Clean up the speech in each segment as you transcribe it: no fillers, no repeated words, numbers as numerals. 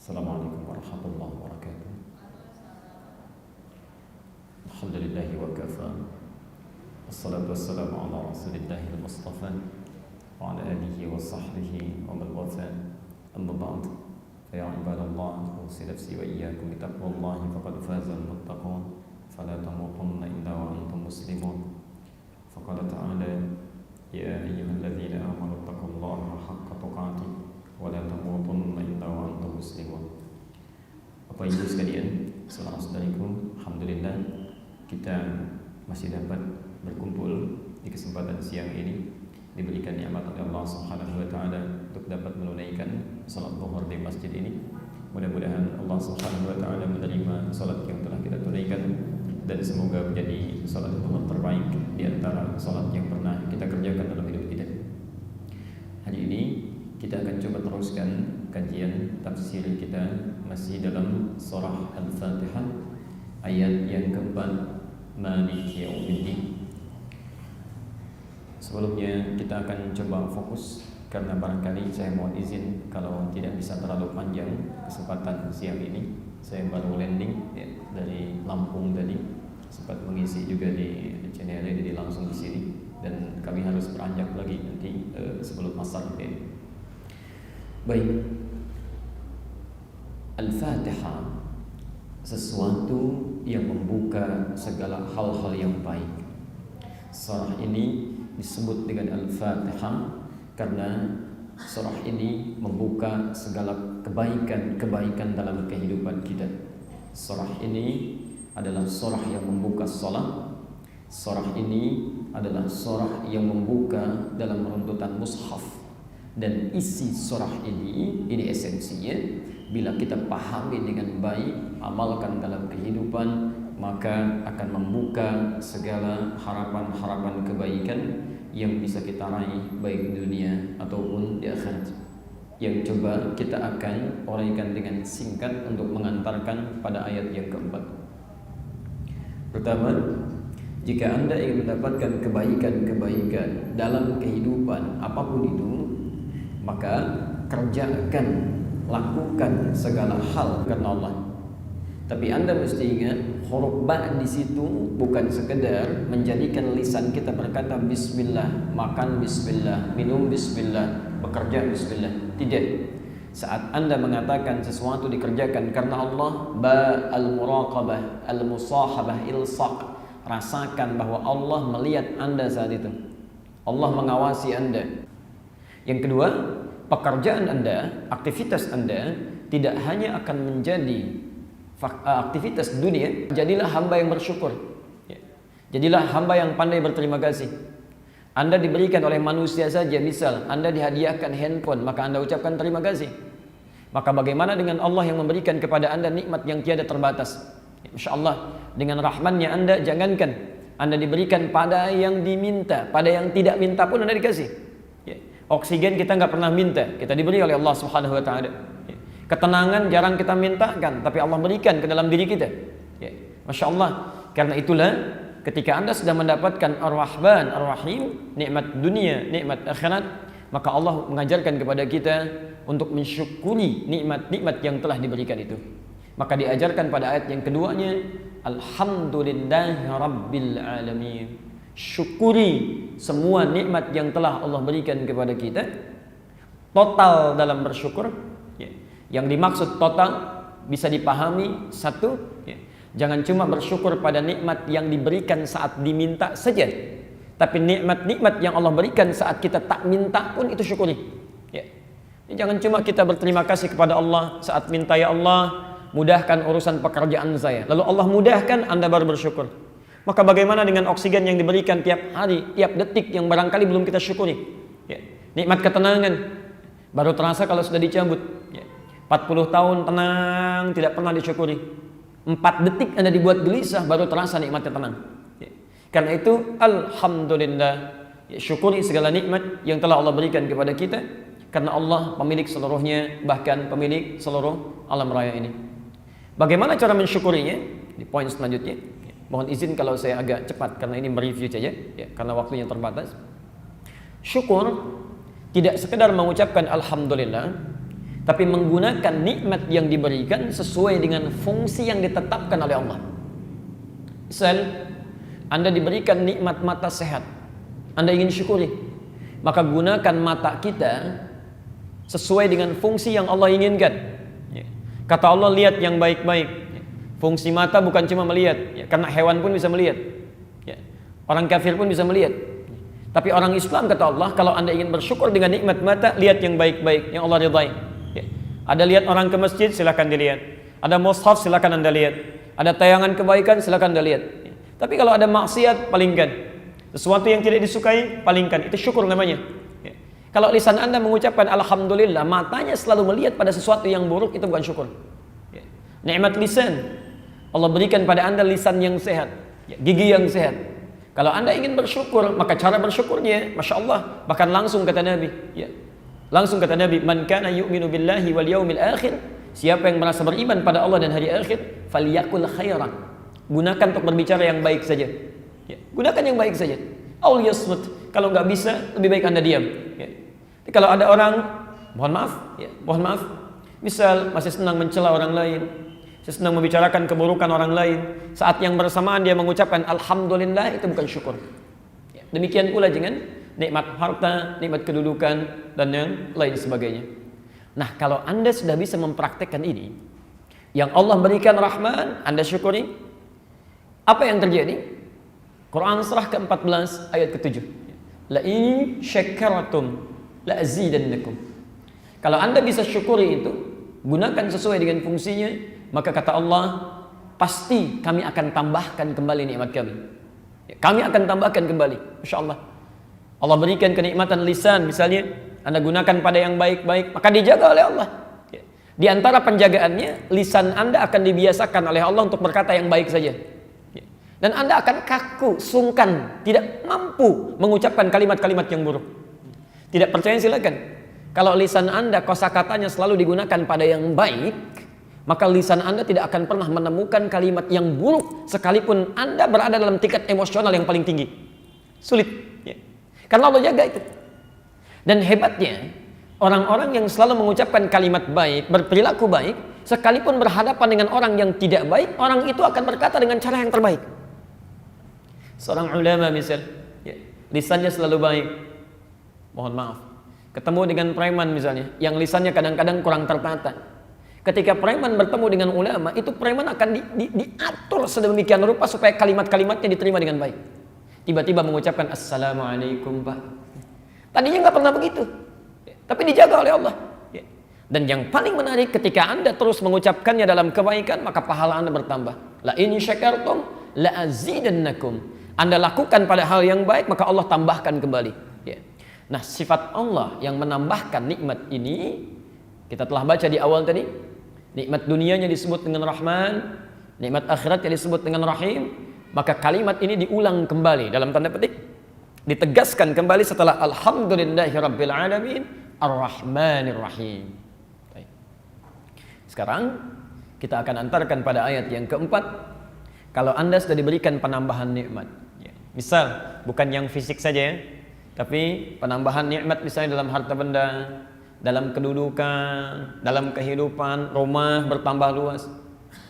Assalamualaikum warahmatullahi wabarakatuh. Alhamdulillahi wa kafa. Wassalatu wassalamu ala rasulillahi al-mustafa wa ala alihi wa sahbihi wa man wafa. Amma ba'd. Ya ibadallah, usi nafsi wa iyyakum bi taqwallahi faqad faza al-muttaqun. Fala tamutunna illa wa antum muslimun. Faqala ta'ala ya ayyuhalladzina amanu taqullaha haqqa tuqatih wa la tamutunna illa wa antum muslimun. Bapak Ibu sekalian, saudara-saudariku, alhamdulillah kita masih dapat berkumpul di kesempatan siang ini, diberikan nikmat oleh Allah Subhanahu wa taala untuk dapat menunaikan salat zuhur di masjid ini. Mudah-mudahan Allah Subhanahu wa taala menerima salat yang telah kita tunaikan dan semoga menjadi salat zuhur terbaik di antara salat yang pernah kita kerjakan dalam hidup kita. Hari ini kita akan coba teruskan kajian tafsir kita masih dalam surah Al-Fatihah ayat yang keempat, Maliki Yaumiddin. Sebelumnya kita akan coba fokus karena barangkali saya mohon izin kalau tidak bisa terlalu panjang kesempatan siang ini. Saya baru landing ya, dari Lampung tadi, sempat mengisi juga di Cinere, jadi langsung di sini dan kami harus beranjak lagi nanti sebelum asar ini. Baik, Al-Fatihah sesuatu yang membuka segala hal-hal yang baik. Surah ini disebut dengan Al-Fatihah karena surah ini membuka segala kebaikan-kebaikan dalam kehidupan kita. Surah ini adalah surah yang membuka salat. Surah ini adalah surah yang membuka dalam runtutan mushaf. Dan isi surah ini esensinya, bila kita pahami dengan baik, amalkan dalam kehidupan, maka akan membuka segala harapan-harapan kebaikan yang bisa kita raih baik dunia ataupun di akhirat. Yang coba kita akan uraikan dengan singkat untuk mengantarkan pada ayat yang keempat. Pertama, jika Anda ingin mendapatkan kebaikan-kebaikan dalam kehidupan apapun itu, maka kerjakan, lakukan segala hal karena Allah. Tapi Anda mesti ingat, huruf ba di situ bukan sekedar menjadikan lisan kita berkata bismillah, makan bismillah, minum bismillah, bekerja bismillah. Tidak. Saat Anda mengatakan sesuatu dikerjakan karena Allah, ba al-muraqabah, al-musahabah, ilsaq. Rasakan bahwa Allah melihat Anda saat itu. Allah mengawasi Anda. Yang kedua, pekerjaan Anda, aktivitas Anda tidak hanya akan menjadi aktivitas dunia. Jadilah hamba yang bersyukur. Jadilah hamba yang pandai berterima kasih. Anda diberikan oleh manusia saja, misal Anda dihadiahkan handphone, maka Anda ucapkan terima kasih. Maka bagaimana dengan Allah yang memberikan kepada Anda nikmat yang tiada terbatas? Insya Allah dengan rahmannya Anda, jangankan Anda diberikan pada yang diminta, pada yang tidak minta pun Anda dikasih. Oksigen kita nggak pernah minta, kita diberi oleh Allah Subhanahu wa taala. Ketenangan jarang kita mintakan, tapi Allah berikan ke dalam diri kita. Masya Allah. Karena itulah ketika Anda sudah mendapatkan Ar-Rahman, Ar-Rahim, nikmat dunia, nikmat akhirat, maka Allah mengajarkan kepada kita untuk mensyukuri nikmat-nikmat yang telah diberikan itu. Maka diajarkan pada ayat yang keduanya, Alhamdulillahi Rabbil Alamin. Syukuri semua nikmat yang telah Allah berikan kepada kita. Total dalam bersyukur. Yang dimaksud total bisa dipahami satu, jangan cuma bersyukur pada nikmat yang diberikan saat diminta saja, tapi nikmat-nikmat yang Allah berikan saat kita tak minta pun itu syukuri. Jangan cuma kita berterima kasih kepada Allah saat minta, ya Allah mudahkan urusan pekerjaan saya, lalu Allah mudahkan, Anda baru bersyukur. Maka bagaimana dengan oksigen yang diberikan tiap hari, tiap detik yang barangkali belum kita syukuri? Nikmat ketenangan baru terasa kalau sudah dicabut. 40 tahun tenang tidak pernah disyukuri. 4 detik Anda dibuat gelisah baru terasa nikmatnya tenang. Karena itu alhamdulillah, syukuri segala nikmat yang telah Allah berikan kepada kita, karena Allah pemilik seluruhnya, bahkan pemilik seluruh alam raya ini. Bagaimana cara mensyukurinya? Di poin selanjutnya. Mohon izin kalau saya agak cepat karena ini mereview saja, karena waktunya terbatas. Syukur tidak sekedar mengucapkan alhamdulillah, tapi menggunakan nikmat yang diberikan sesuai dengan fungsi yang ditetapkan oleh Allah. Misal, Anda diberikan nikmat mata sehat, Anda ingin syukuri, maka gunakan mata kita sesuai dengan fungsi yang Allah inginkan. Kata Allah, lihat yang baik-baik. Fungsi mata bukan cuma melihat, karena hewan pun bisa melihat, orang kafir pun bisa melihat. Tapi orang Islam, kata Allah, kalau Anda ingin bersyukur dengan nikmat mata, lihat yang baik-baik, yang Allah ridai. Ada lihat orang ke masjid, silakan dilihat. Ada mushaf, silakan Anda lihat. Ada tayangan kebaikan, silakan Anda lihat. Tapi kalau ada maksiat, palingkan. Sesuatu yang tidak disukai, palingkan. Itu syukur namanya. Kalau lisan Anda mengucapkan alhamdulillah, matanya selalu melihat pada sesuatu yang buruk, itu bukan syukur. Nikmat lisan, Allah berikan pada Anda lisan yang sehat, gigi yang sehat. Kalau Anda ingin bersyukur, maka cara bersyukurnya, Masya Allah, bahkan langsung kata Nabi, langsung kata Nabi, man kana yu'minu billahi wal yawmil akhir, siapa yang merasa beriman pada Allah dan hari akhir, falyakul khairan, gunakan untuk berbicara yang baik saja. Gunakan yang baik saja. Aul yasmut, kalau nggak bisa, lebih baik Anda diam. Kalau ada orang, mohon maaf, misal masih senang mencela orang lain, senang membicarakan keburukan orang lain, saat yang bersamaan dia mengucapkan alhamdulillah, itu bukan syukur. Demikian pula dengan nikmat harta, nikmat kedudukan, dan yang lain sebagainya. Nah, kalau Anda sudah bisa mempraktekkan ini, yang Allah berikan Rahman, Anda syukuri, apa yang terjadi? Quran surah ke-14 ayat ke-7. La in syakaratum la azidannakum. Kalau Anda bisa syukuri itu, gunakan sesuai dengan fungsinya, maka kata Allah, pasti kami akan tambahkan kembali nikmat kami. Kami akan tambahkan kembali. Masya Allah. Allah berikan kenikmatan lisan, misalnya Anda gunakan pada yang baik-baik, maka dijaga oleh Allah. Di antara penjagaannya, lisan Anda akan dibiasakan oleh Allah untuk berkata yang baik saja. Dan Anda akan kaku, sungkan, tidak mampu mengucapkan kalimat-kalimat yang buruk. Tidak percaya silakan. Kalau lisan Anda kosakatanya selalu digunakan pada yang baik, maka lisan Anda tidak akan pernah menemukan kalimat yang buruk sekalipun Anda berada dalam tingkat emosional yang paling tinggi. Sulit. Karena Allah jaga itu. Dan hebatnya, orang-orang yang selalu mengucapkan kalimat baik, berperilaku baik, sekalipun berhadapan dengan orang yang tidak baik, orang itu akan berkata dengan cara yang terbaik. Seorang ulama misal, lisannya selalu baik, mohon maaf, ketemu dengan preman misalnya, yang lisannya kadang-kadang kurang tertata. Ketika preman bertemu dengan ulama, itu preman akan diatur sedemikian rupa supaya kalimat-kalimatnya diterima dengan baik. Tiba-tiba mengucapkan assalamualaikum Pak. Tadinya nggak pernah begitu, tapi dijaga oleh Allah. Dan yang paling menarik, ketika Anda terus mengucapkannya dalam kebaikan, maka pahala Anda bertambah. La in syakartum la azidannakum. Anda lakukan pada hal yang baik, maka Allah tambahkan kembali. Nah, sifat Allah yang menambahkan nikmat ini, kita telah baca di awal tadi. Nikmat dunianya disebut dengan Rahman, nikmat akhiratnya disebut dengan Rahim. Maka kalimat ini diulang kembali dalam tanda petik, ditegaskan kembali setelah Alhamdulillahirabbil alamin Ar-Rahmanir Rahim. Sekarang kita akan antarkan pada ayat yang keempat. Kalau Anda sudah diberikan penambahan nikmat, misal bukan yang fisik saja ya, tapi penambahan nikmat misalnya dalam harta benda, dalam kedudukan, dalam kehidupan, rumah bertambah luas,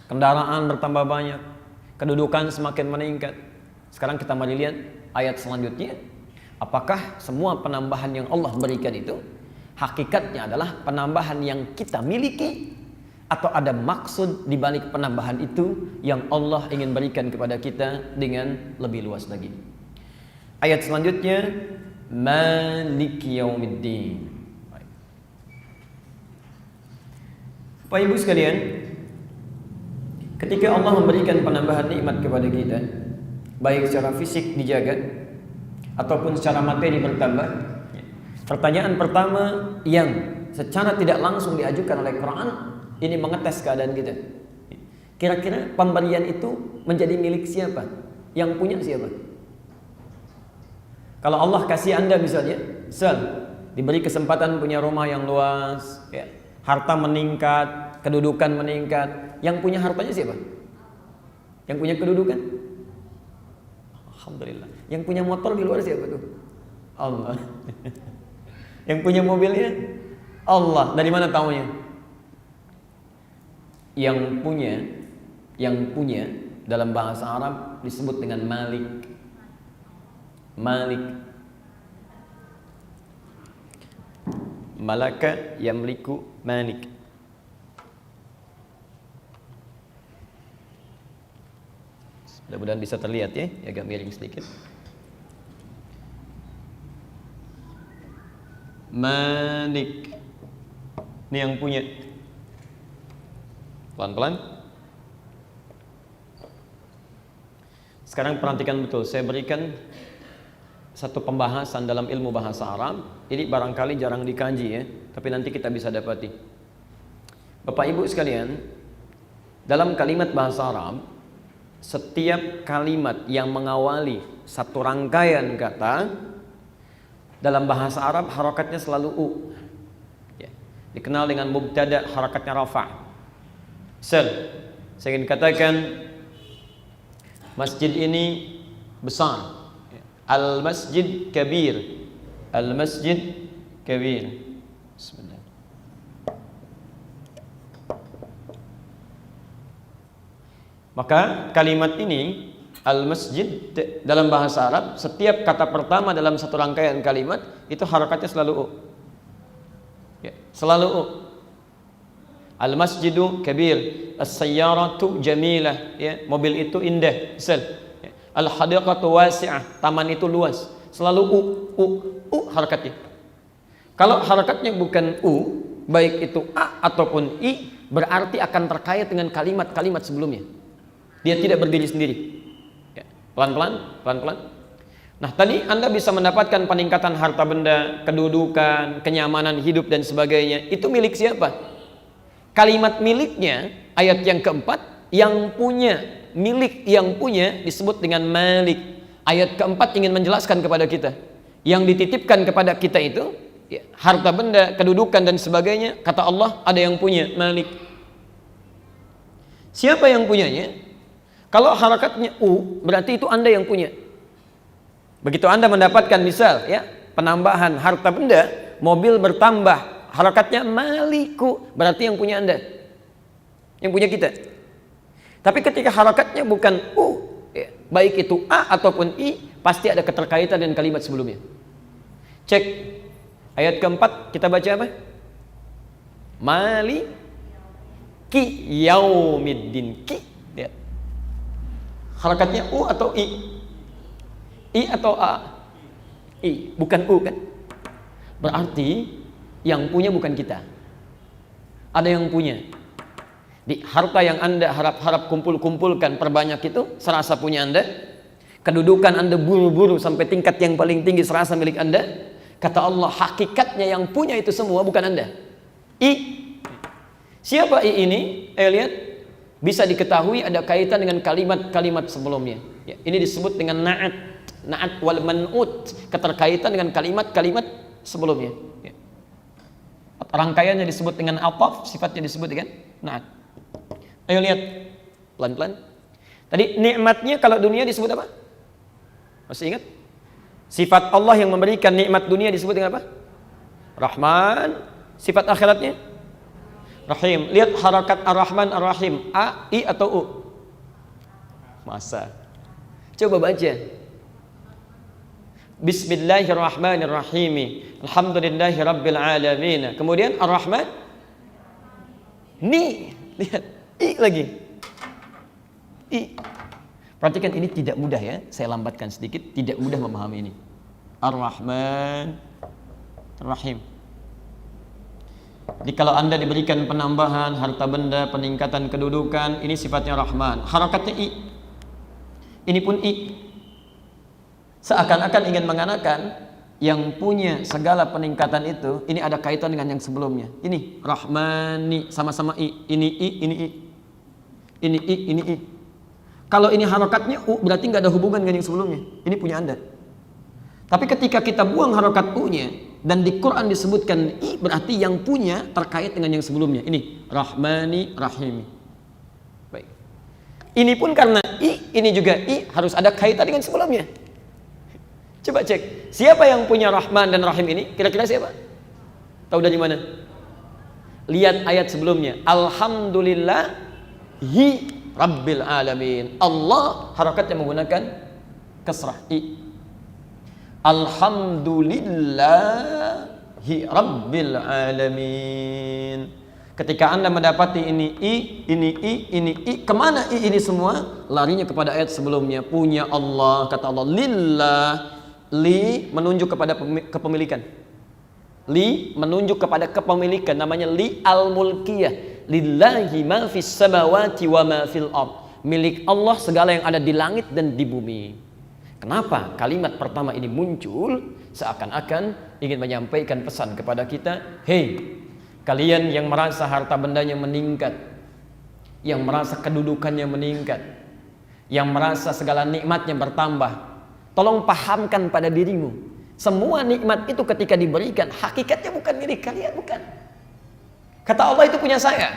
kendaraan bertambah banyak, kedudukan semakin meningkat. Sekarang kita mari lihat ayat selanjutnya. Apakah semua penambahan yang Allah berikan itu hakikatnya adalah penambahan yang kita miliki, atau ada maksud di balik penambahan itu yang Allah ingin berikan kepada kita dengan lebih luas lagi? Ayat selanjutnya, Maliki Yaumiddin. Bapak Ibu sekalian, ketika Allah memberikan penambahan nikmat kepada kita, baik secara fisik dijaga ataupun secara materi bertambah, pertanyaan pertama yang secara tidak langsung diajukan oleh Quran, ini mengetes keadaan kita. Kira-kira pemberian itu menjadi milik siapa? Yang punya siapa? Kalau Allah kasih Anda misalnya, diberi kesempatan punya rumah yang luas, harta meningkat, kedudukan meningkat, yang punya hartanya siapa? Yang punya kedudukan? Alhamdulillah. Yang punya motor di luar siapa tuh? Allah. Yang punya mobilnya? Allah. Dari mana taunya? yang punya dalam bahasa Arab disebut dengan Malik. Malik. Malaka yamliku Malik. Mudah-mudahan bisa terlihat ya, agak miring sedikit. Malik. Ini yang punya. Pelan-pelan. Sekarang perhatikan betul, saya berikan satu pembahasan dalam ilmu bahasa Arab. Ini barangkali jarang dikaji ya, tapi nanti kita bisa dapati. Bapak Ibu sekalian, dalam kalimat bahasa Arab, setiap kalimat yang mengawali satu rangkaian kata dalam bahasa Arab harakatnya selalu u. Ya. Dikenal dengan mubtada, harakatnya rafa'. Saya ingin katakan masjid ini besar. Al-masjid kabir. Al-masjid kabir. Bismillah. Maka kalimat ini al-masjid dalam bahasa Arab, setiap kata pertama dalam satu rangkaian kalimat itu harakatnya selalu u. Ya, selalu u. Al-masjidu kabir, as-sayyaratu jamilah, ya, mobil itu indah. Ya. Al-hadiqatu wasi'ah, taman itu luas. Selalu u harakatnya. Kalau harakatnya bukan u, baik itu a ataupun i, berarti akan terkait dengan kalimat-kalimat sebelumnya. Dia tidak berdiri sendiri. Ya. Pelan-pelan, pelan-pelan. Nah, tadi Anda bisa mendapatkan peningkatan harta benda, kedudukan, kenyamanan hidup dan sebagainya. Itu milik siapa? Kalimat miliknya, ayat yang keempat, yang punya, milik yang punya disebut dengan Malik. Ayat keempat ingin menjelaskan kepada kita, yang dititipkan kepada kita itu, ya, harta benda, kedudukan dan sebagainya, kata Allah ada yang punya, Malik. Siapa yang punyanya? Kalau harakatnya u, berarti itu Anda yang punya. Begitu Anda mendapatkan misal, ya, penambahan harta benda, mobil bertambah, harakatnya Maliku, berarti yang punya Anda, yang punya kita. Tapi ketika harakatnya bukan u, ya, baik itu a ataupun i, pasti ada keterkaitan dengan kalimat sebelumnya. Cek ayat keempat, kita baca apa? Maliki yaumiddin. Ki, ya. Harakatnya u atau i? I atau a? I, bukan u kan? Berarti yang punya bukan kita. Ada yang punya. Di harta yang Anda harap-harap kumpulkan perbanyak itu serasa punya Anda. Kedudukan Anda buru-buru sampai tingkat yang paling tinggi serasa milik Anda. Kata Allah, hakikatnya yang punya itu semua bukan Anda. I. Siapa I ini? Lihat, bisa diketahui ada kaitan dengan kalimat-kalimat sebelumnya. Ya, ini disebut dengan na'at. Na'at wal man'ut, keterkaitan dengan kalimat-kalimat sebelumnya. Ya. Rangkaiannya disebut dengan ataf, sifatnya disebut dengan na'at. Ayo lihat pelan-pelan. Tadi nikmatnya kalau dunia disebut apa? Masih ingat? Sifat Allah yang memberikan nikmat dunia disebut dengan apa? Rahman. Sifat akhiratnya Rahim. Lihat harakat Ar-Rahman Ar-Rahim, a, i atau u? Masa? Coba baca. Bismillahirrahmanirrahim. Alhamdulillahi rabbil alamin. Kemudian Ar-Rahman ni, lihat i lagi. I. Perhatikan ini tidak mudah ya. Saya lambatkan sedikit, tidak mudah memahami ini. Ar-Rahman Ar-Rahim. Jadi kalau Anda diberikan penambahan harta benda, peningkatan kedudukan, ini sifatnya Rahman. Harakatnya i. Ini pun i. Seakan-akan ingin mengatakan yang punya segala peningkatan itu, ini ada kaitan dengan yang sebelumnya. Ini Rahmani, sama-sama i. Ini i, ini i. Ini i, ini i. Kalau ini harakatnya u, berarti nggak ada hubungan dengan yang sebelumnya. Ini punya Anda. Tapi ketika kita buang harokat u-nya dan di Quran disebutkan i, berarti yang punya terkait dengan yang sebelumnya. Ini Rahmani Rahimi. Baik. Ini pun karena i, ini juga i, harus ada kaitan dengan sebelumnya. Coba cek, siapa yang punya Rahman dan Rahim ini? Kira-kira siapa? Tahu dari mana? Lihat ayat sebelumnya. Alhamdulillah Lillahi Rabbil Alamin. Allah harakatnya menggunakan kasrah i. Alhamdulillahi Rabbil Alamin. Ketika Anda mendapati ini i, ini i, ini i, kemana i ini semua? Larinya kepada ayat sebelumnya. Punya Allah, kata Allah. Lillah, li menunjuk kepada kepemilikan. Li menunjuk kepada kepemilikan, namanya li al-mulkiyah. Lillahi ma fis samawati wa ma fil ard. Milik Allah segala yang ada di langit dan di bumi. Kenapa kalimat pertama ini muncul? Seakan-akan ingin menyampaikan pesan kepada kita, hei, kalian yang merasa harta bendanya meningkat, yang merasa kedudukannya meningkat, yang merasa segala nikmatnya bertambah, tolong pahamkan pada dirimu, semua nikmat itu ketika diberikan, hakikatnya bukan milik kalian, bukan. Kata Allah itu punya saya,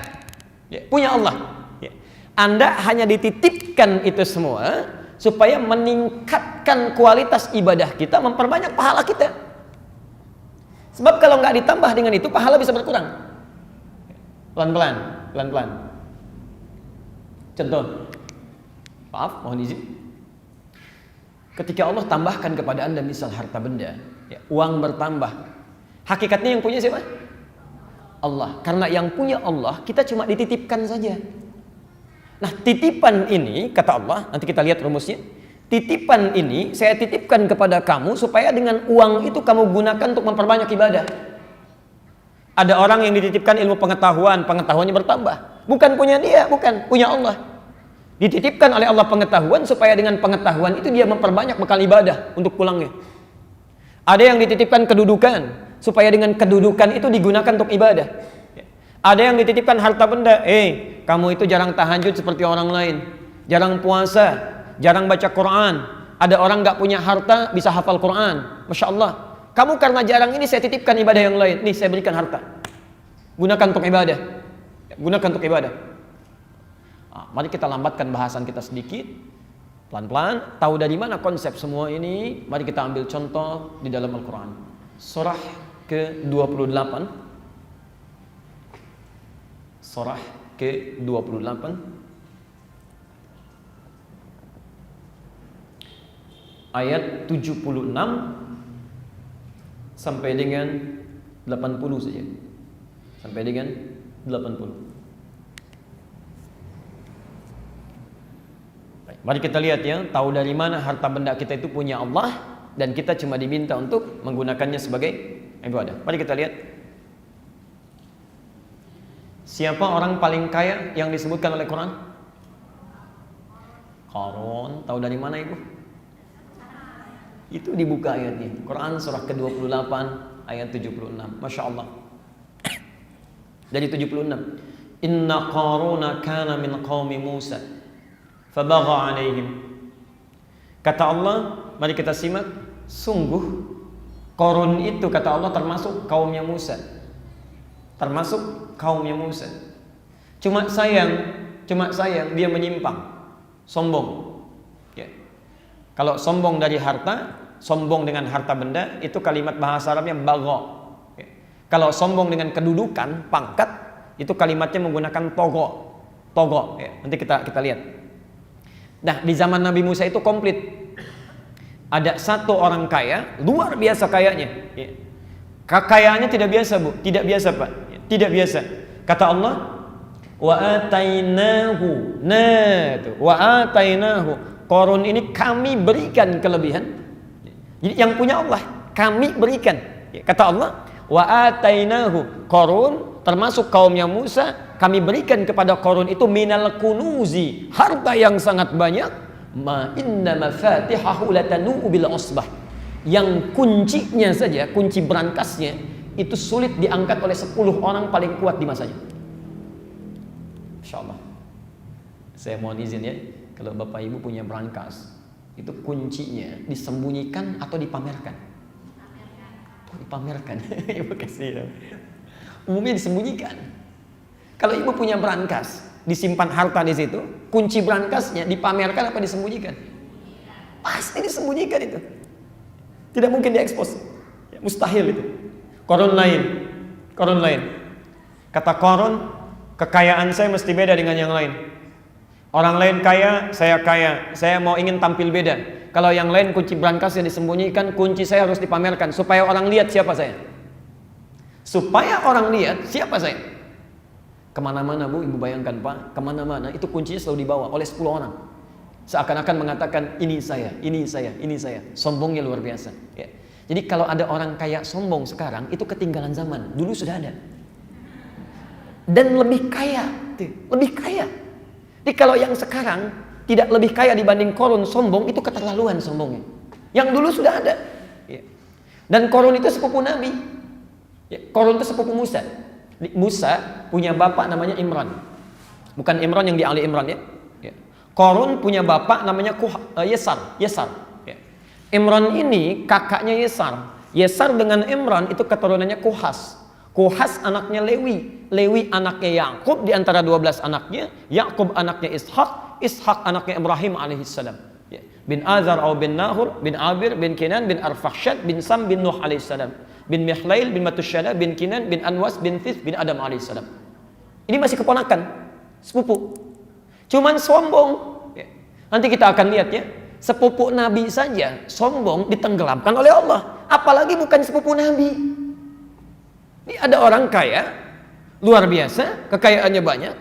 ya, punya Allah. Ya. Anda hanya dititipkan itu semua supaya meningkatkan kualitas ibadah kita, memperbanyak pahala kita. Sebab kalau nggak ditambah dengan itu, pahala bisa berkurang. Pelan-pelan, pelan-pelan. Contoh, maaf, mohon izin. Ketika Allah tambahkan kepada Anda misal harta benda, ya, uang bertambah, hakikatnya yang punya siapa? Allah. Karena yang punya Allah, kita cuma dititipkan saja. Nah, titipan ini, kata Allah, nanti kita lihat rumusnya. Titipan ini saya titipkan kepada kamu supaya dengan uang itu kamu gunakan untuk memperbanyak ibadah. Ada orang yang dititipkan ilmu pengetahuan, pengetahuannya bertambah. Bukan punya dia, bukan punya Allah. Dititipkan oleh Allah pengetahuan supaya dengan pengetahuan itu dia memperbanyak bekal ibadah untuk pulangnya. Ada yang dititipkan kedudukan supaya dengan kedudukan itu digunakan untuk ibadah. Ada yang dititipkan harta benda, kamu itu jarang tahajud seperti orang lain, jarang puasa, jarang baca Quran. Ada orang nggak punya harta bisa hafal Quran, masya Allah. Kamu karena jarang ini saya titipkan ibadah yang lain. Nih saya berikan harta, gunakan untuk ibadah, gunakan untuk ibadah. Nah, mari kita lambatkan bahasan kita sedikit, pelan-pelan. Tahu dari mana konsep semua ini? Mari kita ambil contoh di dalam Al-Quran. Surah ke-28, surah ke-28 ayat 76 sampai dengan 80 saja. Sampai dengan 80. Baik, mari kita lihat ya, tahu dari mana harta benda kita itu punya Allah dan kita cuma diminta untuk menggunakannya sebagai ibadah. Mari kita lihat. Siapa orang paling kaya yang disebutkan oleh Quran? Qarun. Tahu dari mana ibu? Itu dibuka ayatnya. Quran surah ke-28 ayat 76. Masya Allah. Dari 76. Inna Qaruna kana min qaumi Musa fabagha alaihim. Kata Allah, mari kita simak. Sungguh Qarun itu kata Allah termasuk kaumnya Musa. Termasuk kaumnya Musa. Cuma sayang dia menyimpang, sombong. Ya. Kalau sombong dari harta, sombong dengan harta benda, itu kalimat bahasa Arabnya bagha. Ya. Kalau sombong dengan kedudukan, pangkat, itu kalimatnya menggunakan togo. Togo. Ya. Nanti kita lihat. Nah, di zaman Nabi Musa itu komplit. Ada satu orang kaya, luar biasa kayanya. Ya. Kekayaannya tidak biasa, Bu. Tidak biasa, Pak. Tidak biasa. Kata Allah, wa atainahu. Nah, itu. Wa atainahu. Qarun ini kami berikan kelebihan. Jadi yang punya Allah, kami berikan. Kata Allah, wa atainahu. Qarun termasuk kaumnya Musa, kami berikan kepada Qarun itu minal kunuzi, harta yang sangat banyak. Ma inna mafatihahu latanu bil usbah. Yang kuncinya saja, kunci berangkasnya itu sulit diangkat oleh 10 orang paling kuat di masanya. Insya Allah. Saya mohon izin ya, kalau Bapak Ibu punya berangkas, itu kuncinya disembunyikan atau dipamerkan? Dipamerkan. Ibu kasih ya. Umumnya disembunyikan. Kalau ibu punya berangkas, disimpan harta di situ, kunci berangkasnya dipamerkan apa disembunyikan? Pasti disembunyikan itu. Tidak mungkin diekspos. Ya, mustahil itu. Qarun lain. Kata Qarun, kekayaan saya mesti beda dengan yang lain. Orang lain kaya, saya mau ingin tampil beda. Kalau yang lain kunci berangkasnya disembunyikan, kunci saya harus dipamerkan supaya orang lihat siapa saya. Supaya orang lihat siapa saya. Kemana-mana Bu, ibu bayangkan Pak, kemana-mana itu kuncinya selalu dibawa oleh 10 orang. Seakan-akan mengatakan ini saya, ini saya, ini saya. Sombongnya luar biasa. Ya. Jadi kalau ada orang kaya sombong sekarang, itu ketinggalan zaman. Dulu sudah ada. Dan lebih kaya, lebih kaya. Jadi kalau yang sekarang tidak lebih kaya dibanding Korun sombong, itu keterlaluan sombongnya. Yang dulu sudah ada. Ya. Dan Korun itu sepupu Nabi. Ya. Korun itu sepupu Musa. Musa punya bapak namanya Imran. Bukan Imran yang di Ali Imran ya. Ya. Korun punya bapak namanya Yesar. Ya. Imran ini kakaknya Yesar. Yesar dengan Imran itu keturunannya Kuhas. Kuhas anaknya Lewi, Lewi anaknya Yakub di antara 12 anaknya, Yakub anaknya Ishak, Ishak anaknya Ibrahim alaihissalam. Ya. Bin Azar atau bin Nahur, bin Abir, bin Kinan, bin Arfakhshad, bin Sam, bin Nuh alaihissalam, bin Mihlail, bin Matusyada, bin Kinan, bin Anwas, bin Thith, bin Adam alaihissalam. Ini masih keponakan, sepupu. Cuman sombong. Ya. Nanti kita akan lihat ya, sepupu Nabi saja sombong ditenggelamkan oleh Allah, apalagi bukan sepupu Nabi. Ini ada orang kaya, luar biasa, kekayaannya banyak,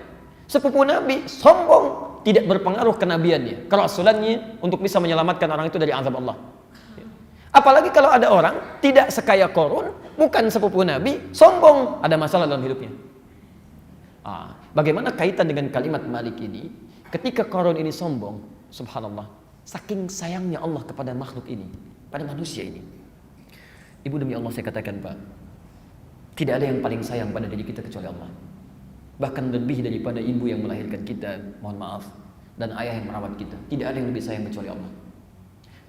sepupu Nabi, sombong, tidak berpengaruh kenabiannya, kerasulannya untuk bisa menyelamatkan orang itu dari azab Allah. Apalagi kalau ada orang tidak sekaya Korun, bukan sepupu Nabi, sombong, ada masalah dalam hidupnya. Bagaimana kaitan dengan kalimat Malik ini? Ketika Korun ini sombong, subhanallah, saking sayangnya Allah kepada makhluk ini, pada manusia ini. Ibu demi Allah saya katakan Pak, tidak ada yang paling sayang pada diri kita kecuali Allah. Bahkan lebih daripada ibu yang melahirkan kita, mohon maaf, dan ayah yang merawat kita. Tidak ada yang lebih sayang kecuali Allah.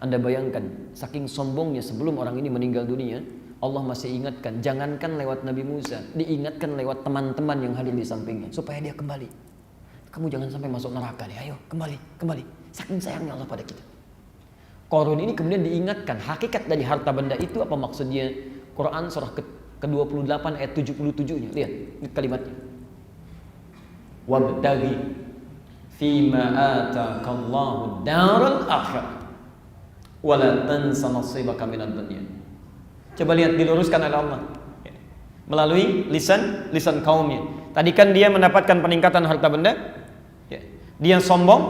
Anda bayangkan, saking sombongnya sebelum orang ini meninggal dunia, Allah masih ingatkan, jangankan lewat Nabi Musa, diingatkan lewat teman-teman yang hadir di sampingnya, supaya dia kembali. Kamu jangan sampai masuk neraka nih, ayo kembali. Saking sayangnya Allah pada kita. Korun ini kemudian diingatkan, hakikat dari harta benda itu apa maksudnya? Quran surah ke-28 ayat 77-nya. Lihat kalimatnya. Wabtaghi fima ataakallahu daral akhirah wa la tansa nasibaka minad dunya. Coba lihat, diluruskan oleh Allah melalui lisan kaumnya. Tadi kan dia mendapatkan peningkatan harta benda, dia sombong,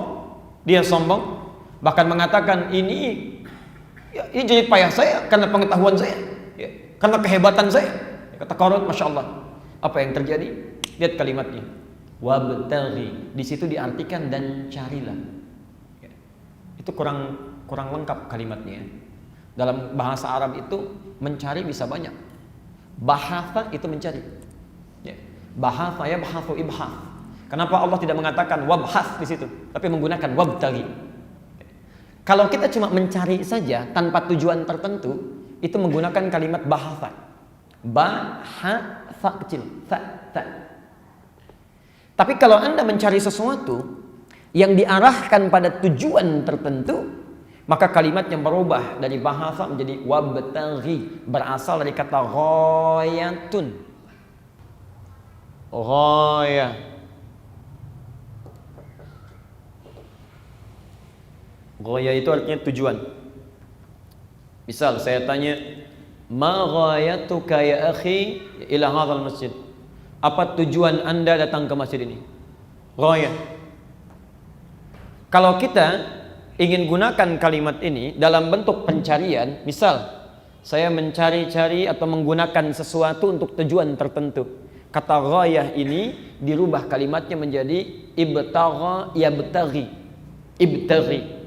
bahkan mengatakan ini jadi payah saya karena pengetahuan saya. Karena kehebatan saya. Kata Korun, Masya Allah. Apa yang terjadi? Lihat kalimatnya. Wabtaghi. Di situ diartikan dan carilah. Itu kurang lengkap kalimatnya. Dalam bahasa Arab itu mencari bisa banyak. Bahatha itu mencari. Bahatha ya bahathu ibhath. Kenapa Allah tidak mengatakan wabhath di situ, tapi menggunakan wabtaghi? Kalau kita cuma mencari saja tanpa tujuan tertentu, itu menggunakan kalimat bahatha. Bahatha kecil, ta. Tapi kalau Anda mencari sesuatu yang diarahkan pada tujuan tertentu, maka kalimatnya berubah dari bahatha menjadi wabtaghi, berasal dari kata ghayatun. Ghayah. Ghayah itu artinya tujuan. Misal saya tanya, ma ghayatuka ya akhi ila hadzal masjid? Apa tujuan Anda datang ke masjid ini? Ghayah. Kalau kita ingin gunakan kalimat ini dalam bentuk pencarian, misal saya mencari-cari atau menggunakan sesuatu untuk tujuan tertentu, kata ghayah ini dirubah kalimatnya menjadi ibtagha yabtaghi. Ibtaghi.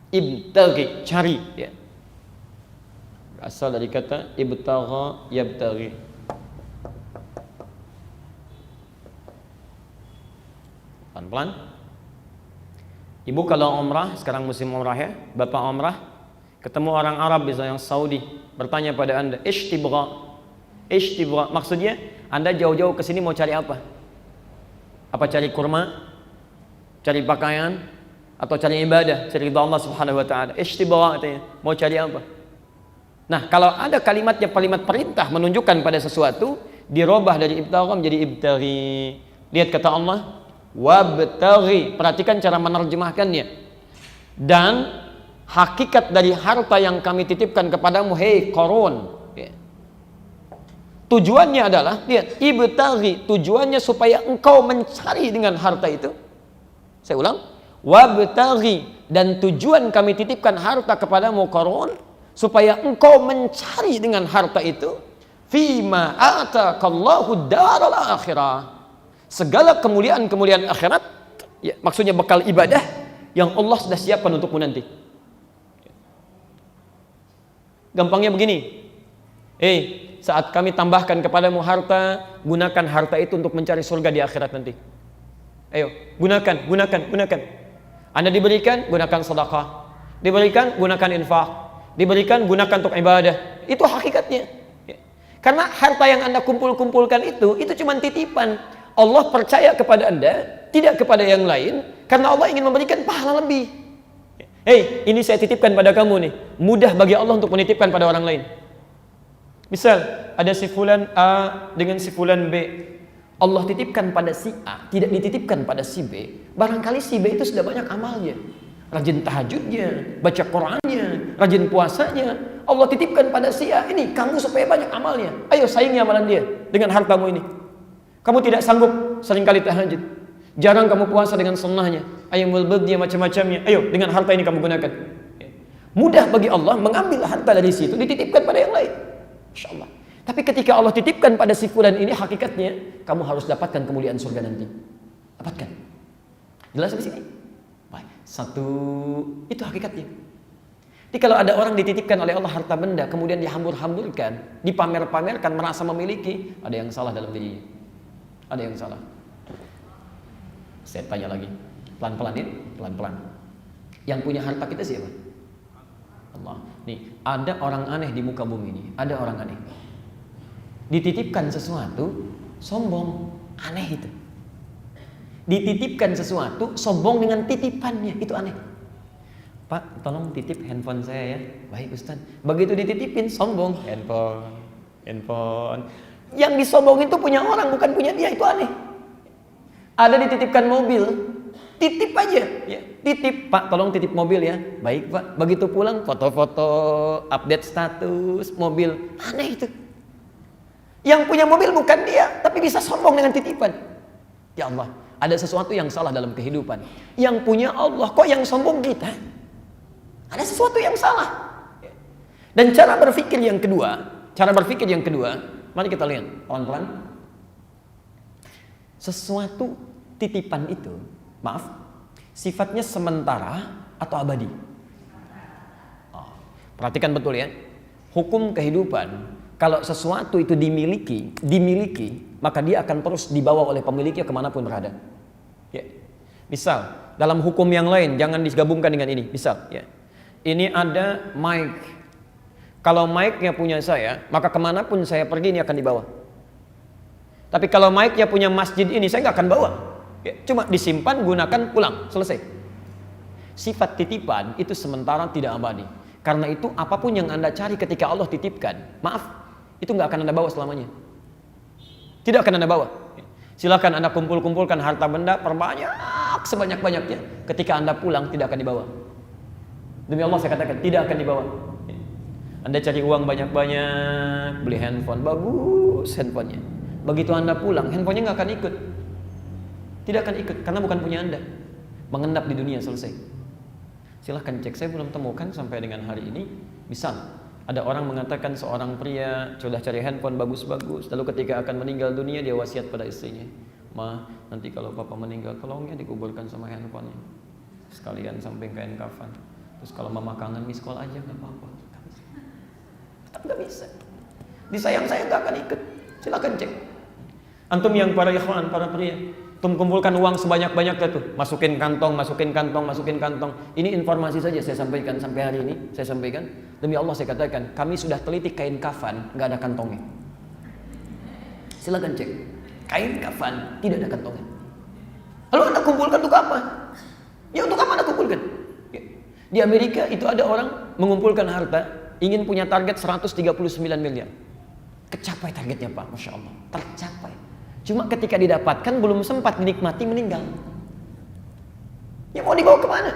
Ibtaghi, cari, ya. Asal dari kata ibtagha yabtaghi. Pelan-pelan. Ibu kalau umrah, sekarang musim umrah ya, bapak umrah, ketemu orang Arab misalnya yang Saudi, bertanya pada Anda, ishtibgha. Maksudnya Anda jauh-jauh ke sini mau cari apa? Apa cari kurma? Cari pakaian? Atau cari ibadah, cari ridha Allah Subhanahu wa taala. Ishtibgha katanya, mau cari apa? Nah, kalau ada kalimatnya kalimat perintah menunjukkan pada sesuatu, dirubah dari ibtagha menjadi ibtaghi. Lihat kata Allah, wabtaghi. Perhatikan cara menerjemahkannya. Dan hakikat dari harta yang kami titipkan kepadamu, hei Qarun. Tujuannya adalah, lihat, ibtaghi. Tujuannya supaya engkau mencari dengan harta itu. Saya ulang, wabtaghi. Dan tujuan kami titipkan harta kepadamu Qarun, supaya engkau mencari dengan harta itu fima atakallahu daral akhirah, segala kemuliaan-kemuliaan akhirat, ya, maksudnya bekal ibadah yang Allah sudah siapkan untukmu nanti. Gampangnya begini, saat kami tambahkan kepadamu harta, gunakan harta itu untuk mencari surga di akhirat nanti. Ayo, gunakan. Anda diberikan, gunakan sedekah. Diberikan, gunakan infak. Diberikan, gunakan untuk ibadah. Itu hakikatnya. Karena harta yang Anda kumpulkan itu cuma titipan. Allah percaya kepada Anda, tidak kepada yang lain, karena Allah ingin memberikan pahala lebih. Ini saya titipkan pada kamu nih. Mudah bagi Allah untuk menitipkan pada orang lain. Misal, ada si fulan A dengan si fulan B. Allah titipkan pada si A, tidak dititipkan pada si B. Barangkali si B itu sudah banyak amalnya. Rajin tahajudnya, baca Qur'annya, rajin puasanya. Allah titipkan pada si A, ini kamu supaya banyak amalnya. Ayo saingi amalan dia dengan hartamu ini. Kamu tidak sanggup seringkali tahajud, jarang kamu puasa dengan sunnahnya, ayamul badnya macam-macamnya. Ayo dengan harta ini kamu gunakan. Mudah bagi Allah mengambil harta dari situ, dititipkan pada yang lain. Insya Allah. Tapi ketika Allah titipkan pada si fulan ini, hakikatnya kamu harus dapatkan kemuliaan surga nanti. Dapatkan. Jelas di sini? Satu, itu hakikatnya. Jadi kalau ada orang dititipkan oleh Allah harta benda, kemudian dihambur-hamburkan, dipamer-pamerkan, merasa memiliki, ada yang salah dalam dirinya. Ada yang salah. Saya tanya lagi, pelan-pelan ya, pelan-pelan. Yang punya harta kita siapa? Allah. Nih, ada orang aneh di muka bumi ini, ada orang aneh. Dititipkan sesuatu, sombong, aneh itu. Dititipkan sesuatu, sombong dengan titipannya, itu aneh. Pak, tolong titip handphone saya ya. Baik Ustaz. Begitu dititipin, sombong, handphone. Yang disombongin itu punya orang, bukan punya dia, itu aneh. Ada dititipkan mobil, titip aja, ya. Titip, Pak, tolong titip mobil ya. Baik Pak. Begitu pulang, foto-foto, update status mobil, aneh itu. Yang punya mobil bukan dia, tapi bisa sombong dengan titipan. Ya Allah. Ada sesuatu yang salah dalam kehidupan. Yang punya Allah, kok yang sombong kita? Ada sesuatu yang salah. Dan cara berpikir yang kedua, mari kita lihat pelan-pelan. Sesuatu titipan itu, sifatnya sementara atau abadi? Perhatikan betul ya. Hukum kehidupan, kalau sesuatu itu dimiliki, maka dia akan terus dibawa oleh pemiliknya kemanapun berada. Ya. Misal, dalam hukum yang lain, jangan digabungkan dengan ini. Misal, ya. Ini ada mic. Kalau mic-nya punya saya, maka kemanapun saya pergi ini akan dibawa. Tapi kalau mic-nya punya masjid ini, saya nggak akan bawa. Ya. Cuma disimpan, gunakan, pulang, selesai. Sifat titipan itu sementara, tidak abadi. Karena itu apapun yang Anda cari ketika Allah titipkan, itu nggak akan Anda bawa selamanya. Tidak akan Anda bawa. Silakan Anda kumpulkan harta benda, perbanyak sebanyak-banyaknya. Ketika Anda pulang tidak akan dibawa. Demi Allah saya katakan tidak akan dibawa. Anda cari uang banyak-banyak, beli handphone bagus handphonenya. Begitu Anda pulang, handphonenya nggak akan ikut. Tidak akan ikut karena bukan punya Anda. Mengendap di dunia, selesai. Silahkan cek, saya belum temukan sampai dengan hari ini. Misal ada orang mengatakan seorang pria sudah cari handphone bagus-bagus, lalu ketika akan meninggal dunia dia wasiat pada istrinya, "Ma, nanti kalau papa meninggal tolong ya dikuburkan sama handphonenya, sekalian samping kain kafan. Terus kalau mama kangen miss call aja, nggak apa-apa." Tetap nggak bisa. Disayang saya nggak akan ikut. Silakan cek. Antum yang para ikhwan, para pria, antum kumpulkan uang sebanyak-banyaknya tuh, masukin kantong. Ini informasi saja saya sampaikan sampai hari ini. Saya sampaikan, demi Allah saya katakan, kami sudah teliti kain kafan, nggak ada kantongnya. Silakan cek, kain kafan tidak ada kantongnya. Lalu Anda kumpulkan untuk apa? Ya untuk apa Anda kumpulkan? Di Amerika itu ada orang mengumpulkan harta, ingin punya target 139 miliar. Kecapai targetnya Pak, Masya Allah, tercapai. Cuma ketika didapatkan belum sempat dinikmati, meninggal. Ya mau dibawa kemana?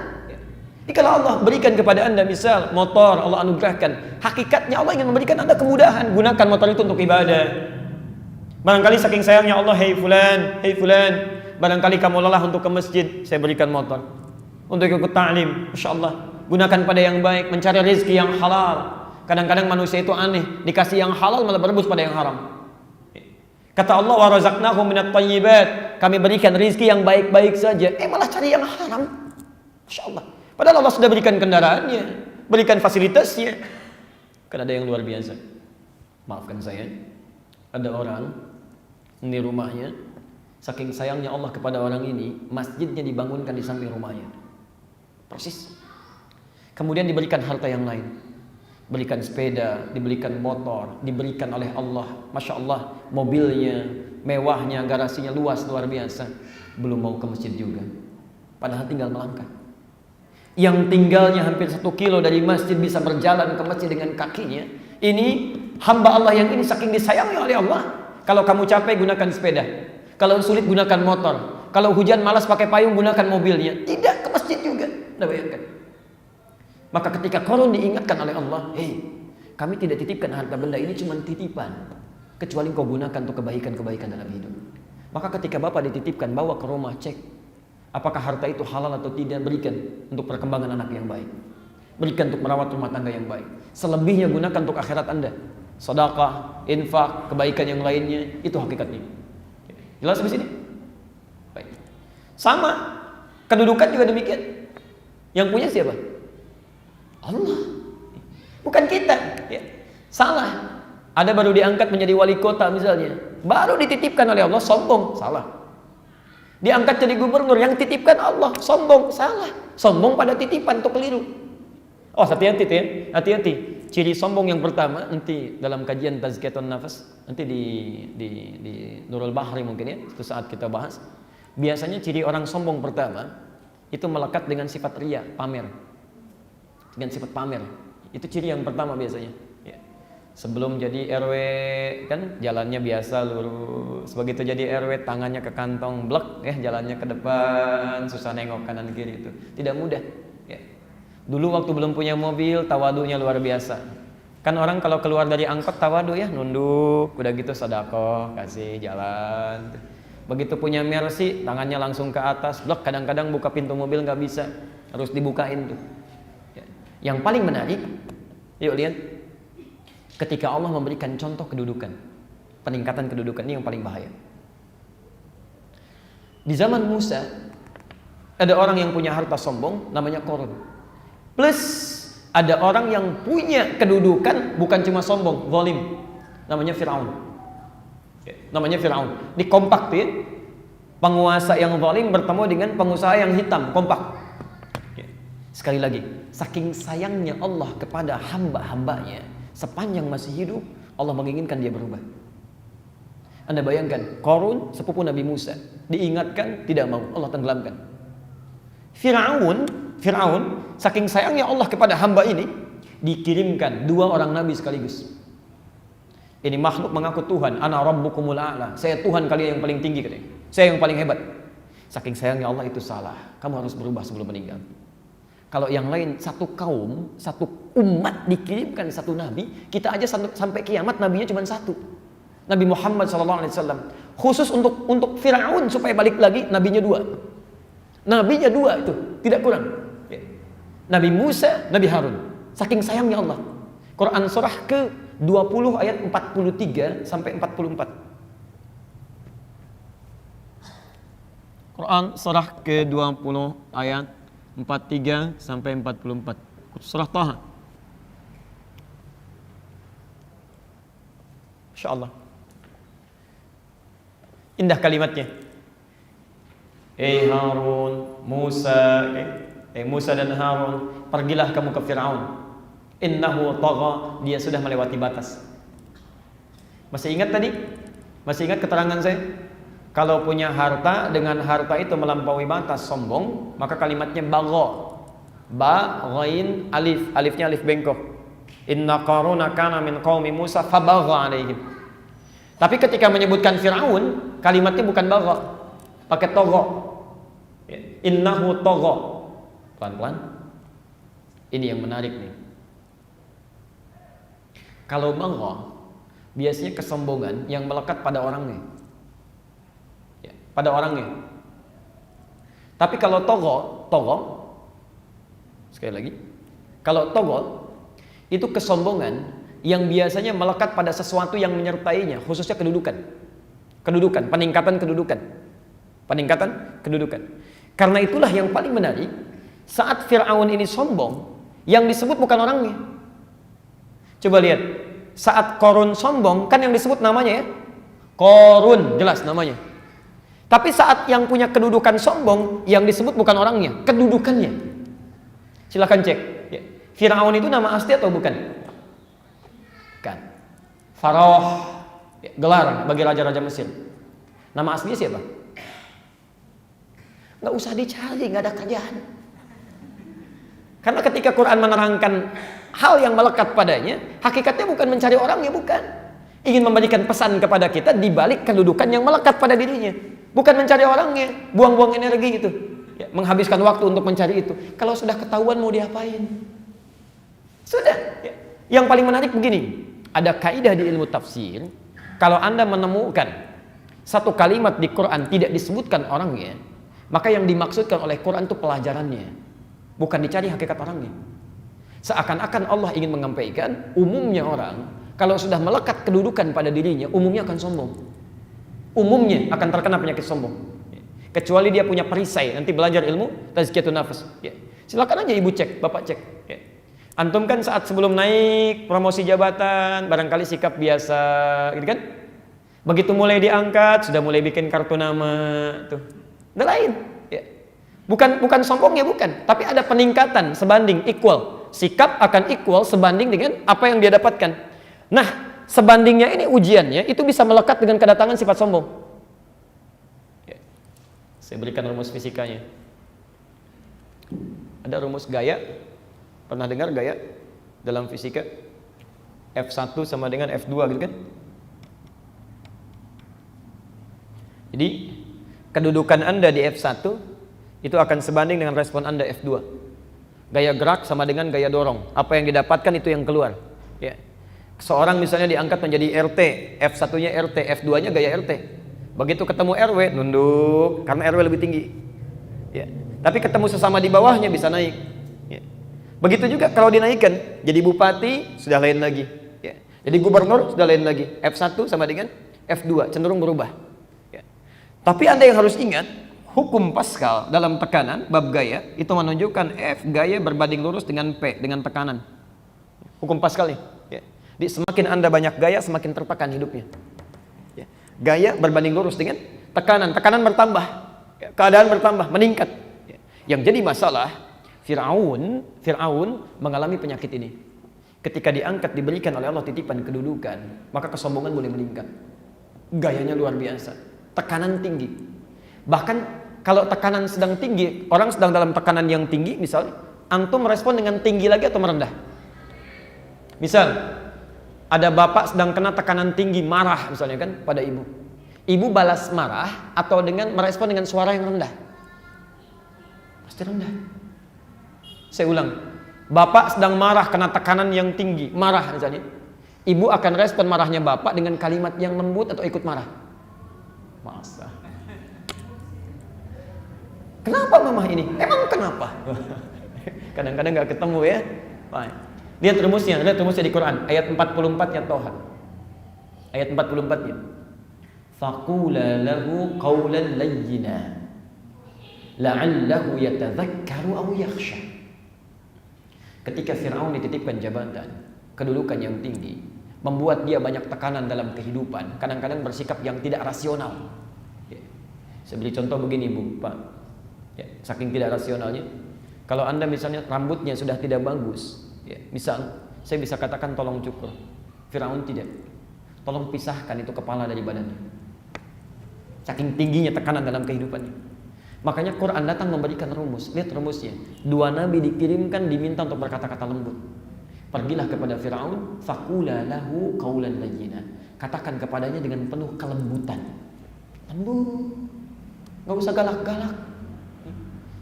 Jadi kalau Allah berikan kepada anda misal motor, Allah anugerahkan, hakikatnya Allah ingin memberikan anda kemudahan. Gunakan motor itu untuk ibadah. Barangkali saking sayangnya Allah, hei fulan, barangkali kamu lelah untuk ke masjid, saya berikan motor untuk ikut ta'lim. Masya Allah, gunakan pada yang baik, mencari rezeki yang halal. Kadang-kadang manusia itu aneh, dikasih yang halal malah berebut pada yang haram. Kata Allah, wa razaqnahum minat thayyibat, kami berikan rezeki yang baik-baik saja, malah cari yang haram. Masya Allah. Padahal Allah sudah berikan kendaraannya, berikan fasilitasnya. Kan ada yang luar biasa. Maafkan saya, ada orang di rumahnya, saking sayangnya Allah kepada orang ini, masjidnya dibangunkan di samping rumahnya. Persis. Kemudian diberikan harta yang lain. Berikan sepeda, diberikan motor, diberikan oleh Allah, Masya Allah, mobilnya, mewahnya, garasinya luas, luar biasa. Belum mau ke masjid juga, padahal tinggal melangkah. Yang tinggalnya hampir 1 kilo dari masjid bisa berjalan ke masjid dengan kakinya. Ini hamba Allah yang ini saking disayangi oleh Allah. Kalau kamu capek, gunakan sepeda. Kalau sulit, gunakan motor. Kalau hujan malas pakai payung, gunakan mobilnya. Tidak ke masjid juga. Anda bayangkan. Maka ketika Qarun diingatkan oleh Allah, kami tidak titipkan harta benda ini, cuma titipan, kecuali kau gunakan untuk kebaikan-kebaikan dalam hidup. Maka ketika bapak dititipkan, bawa ke rumah, cek apakah harta itu halal atau tidak, berikan untuk perkembangan anak yang baik, berikan untuk merawat rumah tangga yang baik. Selebihnya gunakan untuk akhirat anda, sedekah, infak, kebaikan yang lainnya. Itu hakikatnya. Jelas di sini? Baik. Sama, kedudukan juga demikian. Yang punya siapa? Allah, bukan kita. Salah. Ada baru diangkat menjadi wali kota misalnya, baru dititipkan oleh Allah, sombong, salah. Diangkat jadi gubernur, yang titipkan Allah, sombong, salah. Sombong pada titipan, itu keliru. Oh, hati-hati ya, hati-hati. Ciri sombong yang pertama, nanti dalam kajian Tazkiyatun Nafas, nanti di Nurul Bahri mungkin ya, itu saat kita bahas. Biasanya ciri orang sombong pertama itu melekat dengan sifat riya, pamer. Dengan sifat pamer, itu ciri yang pertama biasanya. Sebelum jadi RW kan jalannya biasa lurus, begitu jadi RW tangannya ke kantong, blek, jalannya ke depan, susah nengok kanan kiri. Itu tidak mudah. Dulu waktu belum punya mobil, tawadunya luar biasa. Kan orang kalau keluar dari angkot tawadu ya, nunduk, udah gitu sedekah, kasih jalan. Begitu punya Mercy, tangannya langsung ke atas, blek, kadang-kadang buka pintu mobil nggak bisa, harus dibukain tuh. Yang paling menarik, yuk lihat, ketika Allah memberikan contoh kedudukan, peningkatan kedudukan, ini yang paling bahaya. Di zaman Musa, ada orang yang punya harta sombong, namanya Qarun. Plus, ada orang yang punya kedudukan, bukan cuma sombong, zalim, namanya Fir'aun. Namanya Fir'aun. Di kompak tuh ya, penguasa yang zalim bertemu dengan pengusaha yang hitam, kompak. Sekali lagi, saking sayangnya Allah kepada hamba-hambanya, sepanjang masih hidup, Allah menginginkan dia berubah. Anda bayangkan, Qarun sepupu Nabi Musa, diingatkan tidak mau, Allah tenggelamkan. Fir'aun, saking sayangnya Allah kepada hamba ini, dikirimkan 2 orang nabi sekaligus. Ini makhluk mengaku Tuhan, ana rabbukumul a'la, saya Tuhan kalian yang paling tinggi katanya, saya yang paling hebat. Saking sayangnya Allah, itu salah, kamu harus berubah sebelum meninggal. Kalau yang lain, satu kaum, satu umat dikirimkan 1 nabi, kita aja sampai kiamat nabinya cuma 1. Nabi Muhammad SAW. Khusus untuk Fir'aun supaya balik lagi, nabinya 2. Nabinya 2 itu, tidak kurang. Nabi Musa, Nabi Harun. Saking sayangnya Allah. Quran surah ke-20 ayat 43 sampai 44. Quran surah ke-20 ayat 43 sampai 44. Surah Taha. Insyaallah. Indah kalimatnya. Harun, Musa, Musa dan Harun, pergilah kamu ke Fir'aun. Innahu tagha, dia sudah melewati batas. Masih ingat tadi? Masih ingat keterangan saya? Kalau punya harta, dengan harta itu melampaui batas, sombong, maka kalimatnya bagha. Ba, ghain, alif. Alifnya alif bengkok. Inna Qaruna kana min qaumi Musa fabagha alaihim. Tapi ketika menyebutkan Fir'aun, kalimatnya bukan bagha, pakai togha. Innahu togha. Pelan-pelan. Ini yang menarik nih. Kalau bagha, biasanya kesombongan yang melekat pada orangnya. Ya, pada orangnya. Tapi kalau togha, sekali lagi, kalau togha itu kesombongan yang biasanya melekat pada sesuatu yang menyertainya, khususnya kedudukan, peningkatan kedudukan. Karena itulah yang paling menarik, saat Fir'aun ini sombong, yang disebut bukan orangnya. Coba lihat, saat Qarun sombong, kan yang disebut namanya ya, Qarun, jelas namanya. Tapi saat yang punya kedudukan sombong, yang disebut bukan orangnya, kedudukannya. Silakan cek. Ya. Fir'aun itu nama asli atau bukan? Kan. Faroh, ya, gelar bagi raja-raja Mesir. Nama aslinya siapa? Nggak usah dicari, nggak ada kerjaan. Karena ketika Quran menerangkan hal yang melekat padanya, hakikatnya bukan mencari orangnya, bukan. Ingin memberikan pesan kepada kita di balik kedudukan yang melekat pada dirinya. Bukan mencari orangnya, buang-buang energi gitu. Ya, menghabiskan waktu untuk mencari itu. Kalau sudah ketahuan mau diapain? Sudah. Ya. Yang paling menarik begini, ada kaidah di ilmu tafsir, kalau Anda menemukan satu kalimat di Quran tidak disebutkan orangnya, maka yang dimaksudkan oleh Quran itu pelajarannya, bukan dicari hakikat orangnya. Seakan-akan Allah ingin menyampaikan, umumnya orang kalau sudah melekat kedudukan pada dirinya, umumnya akan sombong. Umumnya akan terkena penyakit sombong. Kecuali dia punya perisai, nanti belajar ilmu tazkiyatun nafas. Ya. Silakan aja ibu cek, bapak cek. Ya. Antum kan saat sebelum naik promosi jabatan, barangkali sikap biasa, gitu kan? Begitu mulai diangkat, sudah mulai bikin kartu nama, tuh. Udah lain. Ya. Bukan sombongnya, bukan. Tapi ada peningkatan sebanding, equal. Sikap akan equal sebanding dengan apa yang dia dapatkan. Nah, sebandingnya ini ujiannya, itu bisa melekat dengan kedatangan sifat sombong. Ya. Saya berikan rumus fisikanya. Ada rumus gaya. Pernah dengar gaya dalam fisika? F1 sama dengan F2 gitu kan? Jadi kedudukan Anda di F1 itu akan sebanding dengan respon Anda F2. Gaya gerak sama dengan gaya dorong. Apa yang didapatkan itu yang keluar. Ya. Seorang misalnya diangkat menjadi RT, F1-nya RT, F2-nya gaya RT. Begitu ketemu RW, nunduk karena RW lebih tinggi. Ya. Tapi ketemu sesama di bawahnya bisa naik. Ya. Begitu juga kalau dinaikkan jadi bupati sudah lain lagi. Ya. Jadi gubernur sudah lain lagi. F1 sama dengan F2 cenderung berubah. Ya. Tapi Anda yang harus ingat, hukum Pascal dalam tekanan bab gaya itu menunjukkan F gaya berbanding lurus dengan P dengan tekanan. Hukum Pascal nih. Ya. Jadi semakin Anda banyak gaya, semakin tertekan hidupnya. Ya. Gaya berbanding lurus dengan tekanan. Tekanan bertambah, ya. Keadaan bertambah, meningkat. Ya. Yang jadi masalah, Fir'aun mengalami penyakit ini. Ketika diangkat, diberikan oleh Allah titipan kedudukan, maka kesombongan boleh meningkat. Gayanya luar biasa, tekanan tinggi. Bahkan kalau tekanan sedang tinggi, orang sedang dalam tekanan yang tinggi, misalnya, antum merespon dengan tinggi lagi atau merendah? Misal, ada bapak sedang kena tekanan tinggi, marah misalnya kan pada ibu. Ibu balas marah atau dengan merespon dengan suara yang rendah? Pasti rendah. Saya ulang, bapak sedang marah kena tekanan yang tinggi, marah misalnya. Ibu akan respon marahnya bapak dengan kalimat yang lembut atau ikut marah? Masa? Kenapa mamah ini? Emang kenapa? Kadang-kadang gak ketemu ya. Baik. Lihat rumusnya di Quran, ayat 44-nya Toha. Ayat 44-nya. Faqula lahu qawlan layyina la'allahu yatadhakkaru aw yakhsha. Ketika Fir'aun dititipkan jabatan, kedudukan yang tinggi, membuat dia banyak tekanan dalam kehidupan, kadang-kadang bersikap yang tidak rasional. Ya. Saya beri contoh begini Bu, Pak. Ya, saking tidak rasionalnya, kalau Anda misalnya rambutnya sudah tidak bagus, ya, misal saya bisa katakan tolong cukur. Fir'aun tidak. Tolong pisahkan itu kepala dari badannya. Saking tingginya tekanan dalam kehidupannya. Makanya Quran datang memberikan rumus. Lihat rumusnya. 2 nabi dikirimkan diminta untuk berkata-kata lembut. Pergilah kepada Firaun, faqula lahu qaulan layyina. Katakan kepadanya dengan penuh kelembutan. Lembut. Enggak usah galak-galak.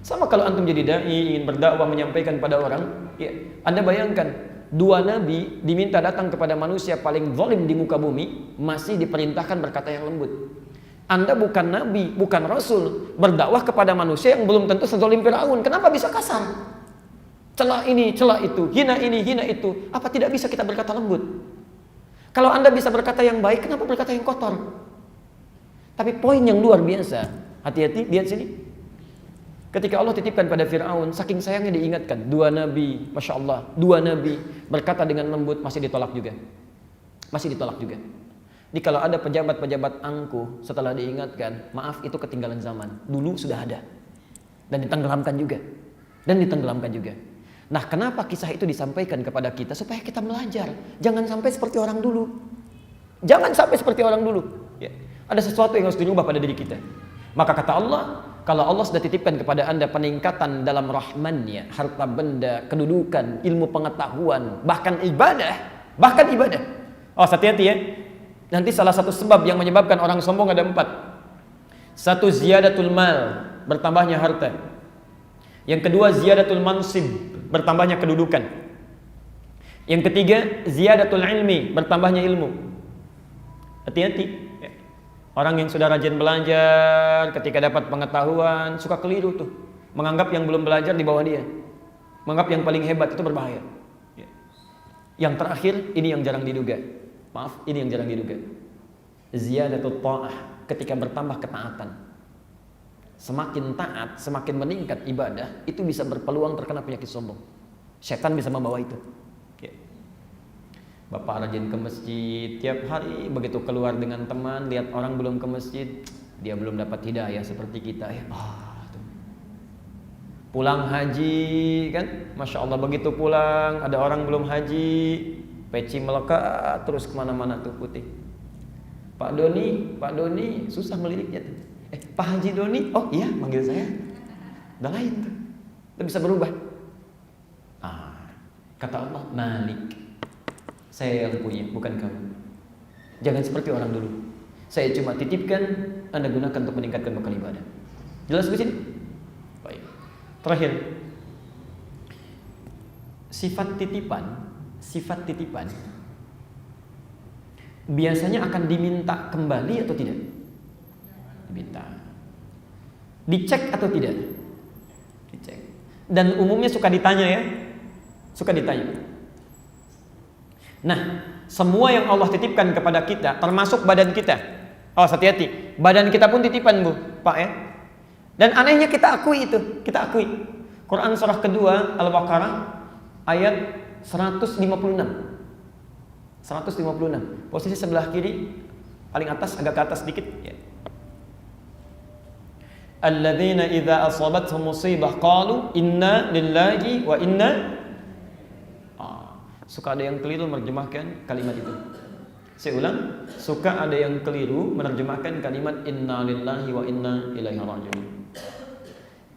Sama kalau antum jadi dai, ingin berdakwah menyampaikan pada orang, ya, Anda bayangkan dua nabi diminta datang kepada manusia paling zalim di muka bumi, masih diperintahkan berkata yang lembut. Anda bukan nabi, bukan rasul, berdakwah kepada manusia yang belum tentu sezalim Firaun. Kenapa bisa kasar? Celah ini, celah itu, hina ini, hina itu. Apa tidak bisa kita berkata lembut? Kalau Anda bisa berkata yang baik, kenapa berkata yang kotor? Tapi poin yang luar biasa, hati-hati, lihat sini. Ketika Allah titipkan pada Fir'aun, saking sayangnya diingatkan, dua nabi, Masya Allah, dua nabi berkata dengan lembut, masih ditolak juga. Masih ditolak juga. Jadi kalau ada pejabat-pejabat angkuh setelah diingatkan, maaf itu ketinggalan zaman. Dulu sudah ada. Dan ditenggelamkan juga. Dan ditenggelamkan juga. Nah, kenapa kisah itu disampaikan kepada kita? Supaya kita belajar. Jangan sampai seperti orang dulu. Jangan sampai seperti orang dulu. Ya. Ada sesuatu yang harus dirubah pada diri kita. Maka kata Allah, kalau Allah sudah titipkan kepada Anda peningkatan dalam rahmannya, harta benda, kedudukan, ilmu pengetahuan, bahkan ibadah. Oh, hati-hati ya. Nanti salah satu sebab yang menyebabkan orang sombong ada 4. 1, ziyadatul mal, bertambahnya harta. Yang kedua, ziyadatul mansib, bertambahnya kedudukan. Yang ketiga, ziyadatul ilmi, bertambahnya ilmu. Hati-hati. Orang yang sudah rajin belajar, ketika dapat pengetahuan, suka keliru tuh. Menganggap yang belum belajar di bawah dia. Menganggap yang paling hebat, itu berbahaya. Yang terakhir, ini yang jarang diduga. Maaf, ini yang jarang diduga. Ziyadatul ta'ah, ketika bertambah ketaatan. Semakin taat, semakin meningkat ibadah, itu bisa berpeluang terkena penyakit sombong. Setan bisa membawa itu. Ya. Bapak rajin ke masjid, tiap hari begitu keluar dengan teman, lihat orang belum ke masjid, dia belum dapat hidayah seperti kita. Ya. Tuh. Pulang haji, kan? Masya Allah, begitu pulang, ada orang belum haji, peci melekat terus kemana-mana tuh putih. Pak Doni, susah meliriknya tuh. Pak Haji Doni, oh iya manggil saya. Udah lain tuh. Udah bisa berubah. Kata Allah, Malik. Saya yang punya, bukan kamu. Jangan seperti orang dulu. Saya cuma titipkan, Anda gunakan untuk meningkatkan bekal ibadah. Jelas di sini? Baik. Terakhir. Sifat titipan biasanya akan diminta kembali atau tidak? Diminta. Dicek atau tidak? Dicek. Dan umumnya suka ditanya ya. Suka ditanya. Nah, semua yang Allah titipkan kepada kita, termasuk badan kita. Oh, hati-hati. Badan kita pun titipan, Bu, Pak ya. Dan anehnya kita akui itu, kita akui. Quran surah kedua Al-Baqarah ayat 156. 156. Posisi sebelah kiri paling atas, agak ke atas sedikit ya. Alladzina idza asabatuhum musibah qalu inna lillahi wa inna. Suka ada yang keliru menerjemahkan kalimat itu. Saya ulang, suka ada yang keliru menerjemahkan kalimat inna lillahi wa inna ilaihi raji'un.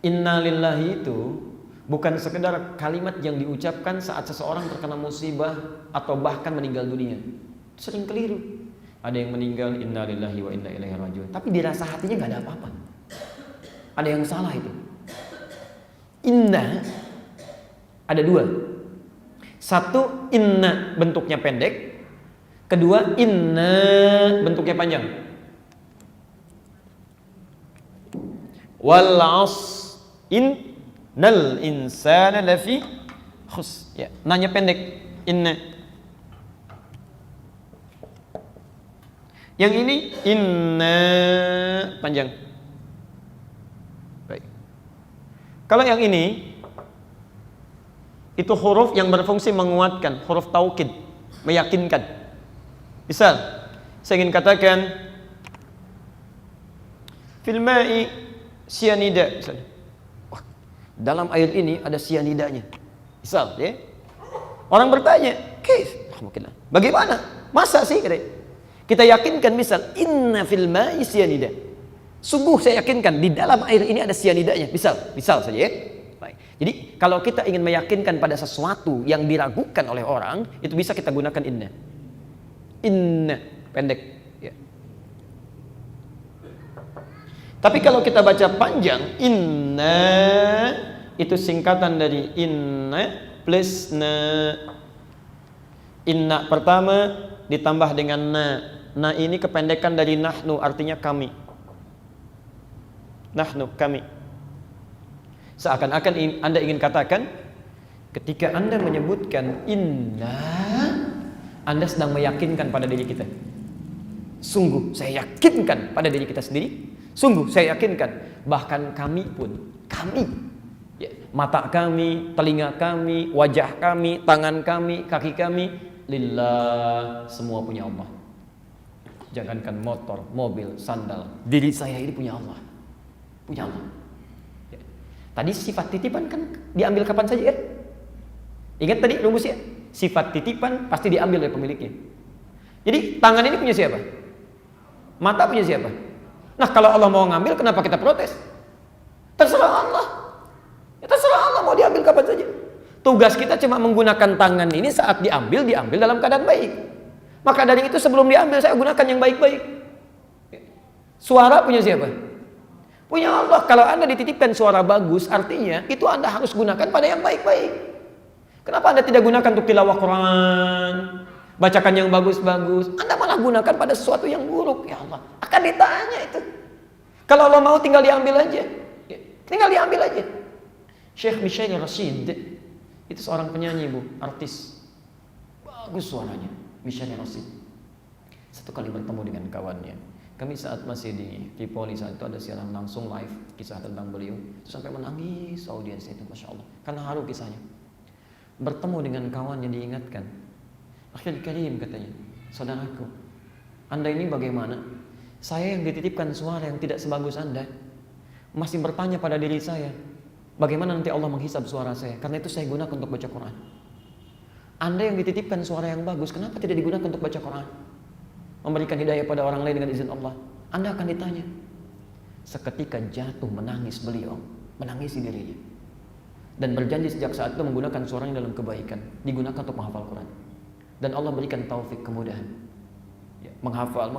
Inna lillahi itu bukan sekedar kalimat yang diucapkan saat seseorang terkena musibah atau bahkan meninggal dunia. Sering keliru. Ada yang meninggal inna lillahi wa inna ilaihi raji'un, tapi dirasa hatinya gak ada apa-apa. Ada yang salah itu. Inna ada 2. 1, inna bentuknya pendek. Kedua, inna bentuknya panjang. Wal 'asr innal insana lafi khus. Ya, nanya pendek, inna. Yang ini inna panjang. Baik. Kalau yang ini itu huruf yang berfungsi menguatkan, huruf taukid, meyakinkan. Misal, saya ingin katakan fil ma'i cyanida misalnya. Wah, dalam air ini ada cyanidanya. Misal, ya. Orang bertanya, "Kaif?" Bagaimana? Masa sih? Kita yakinkan misal, inna fil ma'i cyanida. Sungguh saya yakinkan di dalam air ini ada cyanidanya. Misal saja ya. Baik. Jadi kalau kita ingin meyakinkan pada sesuatu yang diragukan oleh orang, itu bisa kita gunakan inna. Inna, pendek. Ya. Tapi kalau kita baca panjang, inna, itu singkatan dari inna plus na. Inna pertama ditambah dengan na. Na ini kependekan dari nahnu, artinya kami. Nahnu, kami. Seakan-akan Anda ingin katakan, ketika Anda menyebutkan inna, Anda sedang meyakinkan pada diri kita. Sungguh saya yakinkan pada diri kita sendiri. Sungguh saya yakinkan. Bahkan kami pun, kami, ya, mata kami, telinga kami, wajah kami, tangan kami, kaki kami, lillah, semua punya Allah. Jangankan motor, mobil, sandal, diri saya ini punya Allah. Punya Allah. Tadi sifat titipan kan diambil kapan saja ya? Ingat tadi rumusnya? Sifat titipan pasti diambil oleh pemiliknya. Jadi tangan ini punya siapa? Mata punya siapa? Nah kalau Allah mau ngambil, kenapa kita protes? Terserah Allah. Ya, terserah Allah mau diambil kapan saja. Tugas kita cuma menggunakan tangan ini saat diambil dalam keadaan baik. Maka dari itu sebelum diambil saya gunakan yang baik-baik. Suara punya siapa? Punya Allah. Kalau Anda dititipkan suara bagus, artinya itu Anda harus gunakan pada yang baik-baik. Kenapa Anda tidak gunakan untuk tilawah Quran, bacakan yang bagus-bagus? Anda malah gunakan pada sesuatu yang buruk. Ya Allah, akan ditanya itu. Kalau Allah mau tinggal diambil aja. Tinggal diambil aja. Syekh Michael Rashid itu seorang penyanyi, Bu, artis. Bagus suaranya, Michael Rashid. Satu kali bertemu dengan kawannya. Kami saat masih di Tripoli saat itu ada siaran langsung live kisah tentang beliau. Itu sampai menangis audiens itu, Masya Allah. Karena haru kisahnya. Bertemu dengan kawan yang diingatkan. Akhil Karim katanya, saudaraku, Anda ini bagaimana? Saya yang dititipkan suara yang tidak sebagus Anda, masih bertanya pada diri saya, bagaimana nanti Allah menghisab suara saya? Karena itu saya gunakan untuk baca Quran. Anda yang dititipkan suara yang bagus, kenapa tidak digunakan untuk baca Quran? Memberikan hidayah pada orang lain dengan izin Allah. Anda akan ditanya. Seketika jatuh menangis beliau, menangisi dirinya, dan berjanji sejak saat itu menggunakan suaranya dalam kebaikan, digunakan untuk menghafal Quran. Dan Allah berikan taufik, kemudahan, ya, menghafal.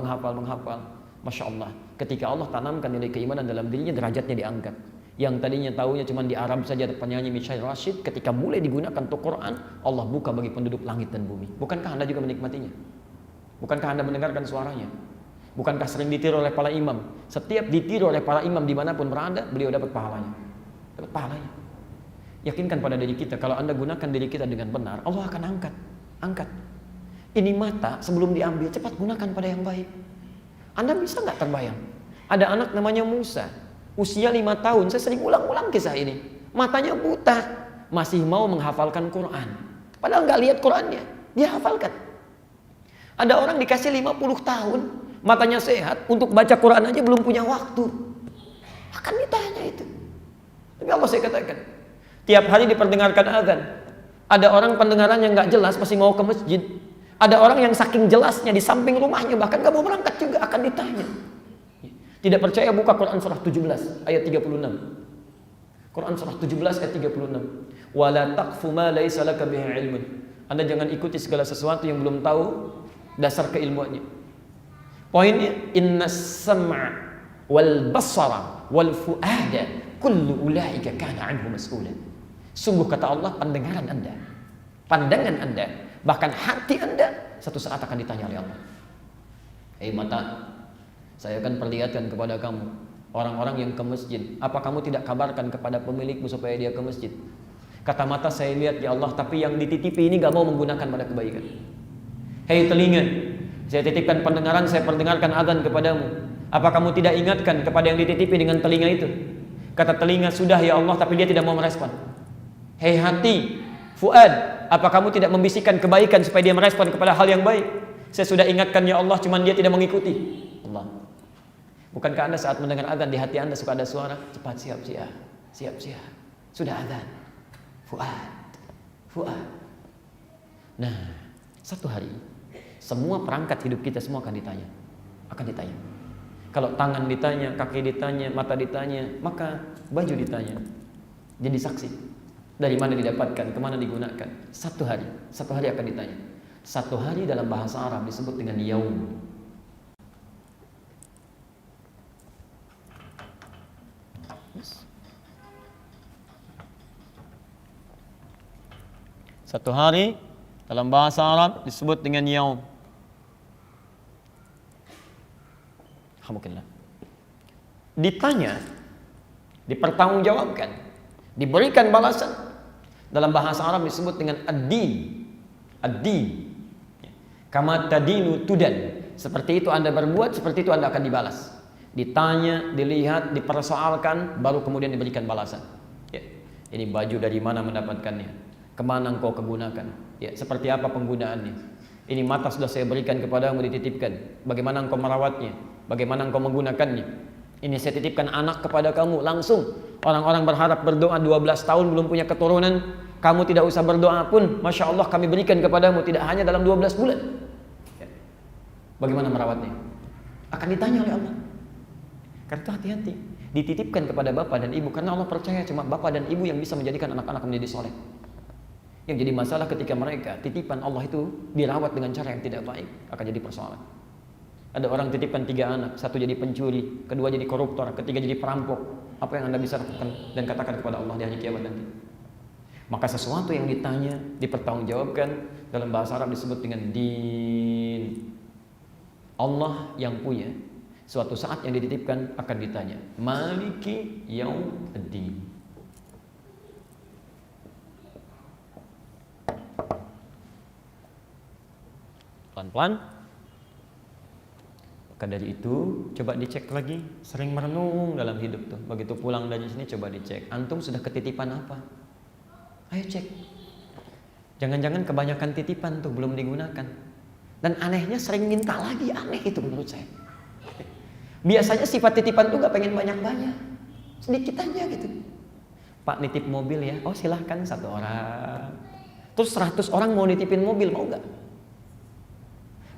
Masya Allah. Ketika Allah tanamkan nilai keimanan dalam dirinya, derajatnya diangkat. Yang tadinya tahunya cuma di Arab saja penyanyi Michael Rashid, ketika mulai digunakan untuk Quran, Allah buka bagi penduduk langit dan bumi. Bukankah Anda juga menikmatinya? Bukankah Anda mendengarkan suaranya? Bukankah sering ditiru oleh para imam? Setiap ditiru oleh para imam dimanapun berada, beliau dapat pahalanya. Dapat pahalanya. Yakinkan pada diri kita, kalau Anda gunakan diri kita dengan benar, Allah akan angkat. Ini mata sebelum diambil, cepat gunakan pada yang baik. Anda bisa nggak terbayang? Ada anak namanya Musa, usia 5 tahun, saya sering ulang-ulang kisah ini. Matanya buta, masih mau menghafalkan Quran. Padahal nggak lihat Qurannya, dia hafalkan. Ada orang dikasih 50 tahun, matanya sehat, untuk baca Quran aja belum punya waktu. Akan ditanya itu. Tapi Allah saya katakan, tiap hari diperdengarkan azan. Ada orang pendengarannya nggak jelas, masih mau ke masjid. Ada orang yang saking jelasnya di samping rumahnya, bahkan nggak mau berangkat juga, akan ditanya. Tidak percaya, buka Quran surah 17 ayat 36. Quran surah 17 ayat 36. Wala taqfu ma laysa laka bihi ilmun. Anda jangan ikuti segala sesuatu yang belum tahu dasar keilmuannya. Poinnya, inna sam'a wal basara wal fu'ada kullu ulaika kana anhu mas'ula. Sungguh kata Allah, pendengaran Anda, pandangan Anda, bahkan hati Anda satu saat akan ditanya oleh Allah. Hei mata, saya akan perlihatkan kepada kamu orang-orang yang ke masjid. Apa kamu tidak kabarkan kepada pemilikmu supaya dia ke masjid? Kata mata, saya lihat ya Allah, tapi yang dititipi ini gak mau menggunakan pada kebaikan. Hei telinga, saya titipkan pendengaran, saya perdengarkan azan kepadamu. Apa kamu tidak ingatkan kepada yang dititipi dengan telinga itu? Kata telinga, sudah ya Allah, tapi dia tidak mau merespon. Hei hati, fuad, apa kamu tidak membisikkan kebaikan supaya dia merespon kepada hal yang baik? Saya sudah ingatkan ya Allah, cuman dia tidak mengikuti. Allah. Bukankah Anda saat mendengar azan di hati Anda suka ada suara? Cepat siap. Sudah azan. Fuad. Nah, satu hari semua perangkat hidup kita semua akan ditanya. Kalau tangan ditanya, kaki ditanya, mata ditanya, maka baju ditanya. Jadi saksi. Dari mana didapatkan, kemana digunakan? Satu hari akan ditanya. Satu hari dalam bahasa Arab disebut dengan yaum. Satu hari dalam bahasa Arab disebut dengan yaum. Alhamdulillah. Ditanya, dipertanggungjawabkan, diberikan balasan. Dalam bahasa Arab disebut dengan ad-din. Ad-din. Kama tadinu tudan. Seperti itu Anda berbuat, seperti itu Anda akan dibalas. Ditanya, dilihat, dipersoalkan, baru kemudian diberikan balasan. Ya. Ini baju dari mana mendapatkannya? Kemana engkau kegunakan? Ya, seperti apa penggunaannya? Ini mata sudah saya berikan kepadamu, dititipkan. Bagaimana engkau merawatnya? Bagaimana engkau menggunakannya? Ini saya titipkan anak kepada kamu langsung. Orang-orang berharap berdoa 12 tahun belum punya keturunan. Kamu tidak usah berdoa pun, Masya Allah kami berikan kepadamu, tidak hanya dalam 12 bulan. Ya. Bagaimana merawatnya? Akan ditanya oleh Allah. Karena itu hati-hati. Dititipkan kepada bapak dan ibu. Karena Allah percaya cuma bapak dan ibu yang bisa menjadikan anak-anak menjadi soleh. Yang jadi masalah ketika mereka titipan Allah itu dirawat dengan cara yang tidak baik, akan jadi persoalan. Ada orang titipkan 3 anak, satu jadi pencuri, kedua jadi koruptor, ketiga jadi perampok. Apa yang Anda bisa lakukan dan katakan kepada Allah di hari kiamat nanti? Maka sesuatu yang ditanya, dipertanggungjawabkan, dalam bahasa Arab disebut dengan din. Allah yang punya, suatu saat yang dititipkan akan ditanya, Maliki Yaumiddin. Pelan-pelan. Maka dari itu coba dicek lagi. Sering merenung dalam hidup tuh. Begitu pulang dari sini coba dicek. Antum sudah ketitipan apa? Ayo cek. Jangan-jangan kebanyakan titipan tuh belum digunakan. Dan anehnya sering minta lagi. Aneh itu menurut saya. Biasanya sifat titipan tuh gak pengen banyak-banyak. Sedikit aja gitu. Pak nitip mobil ya. Oh silahkan 1 orang. Terus 100 orang mau nitipin mobil, mau gak?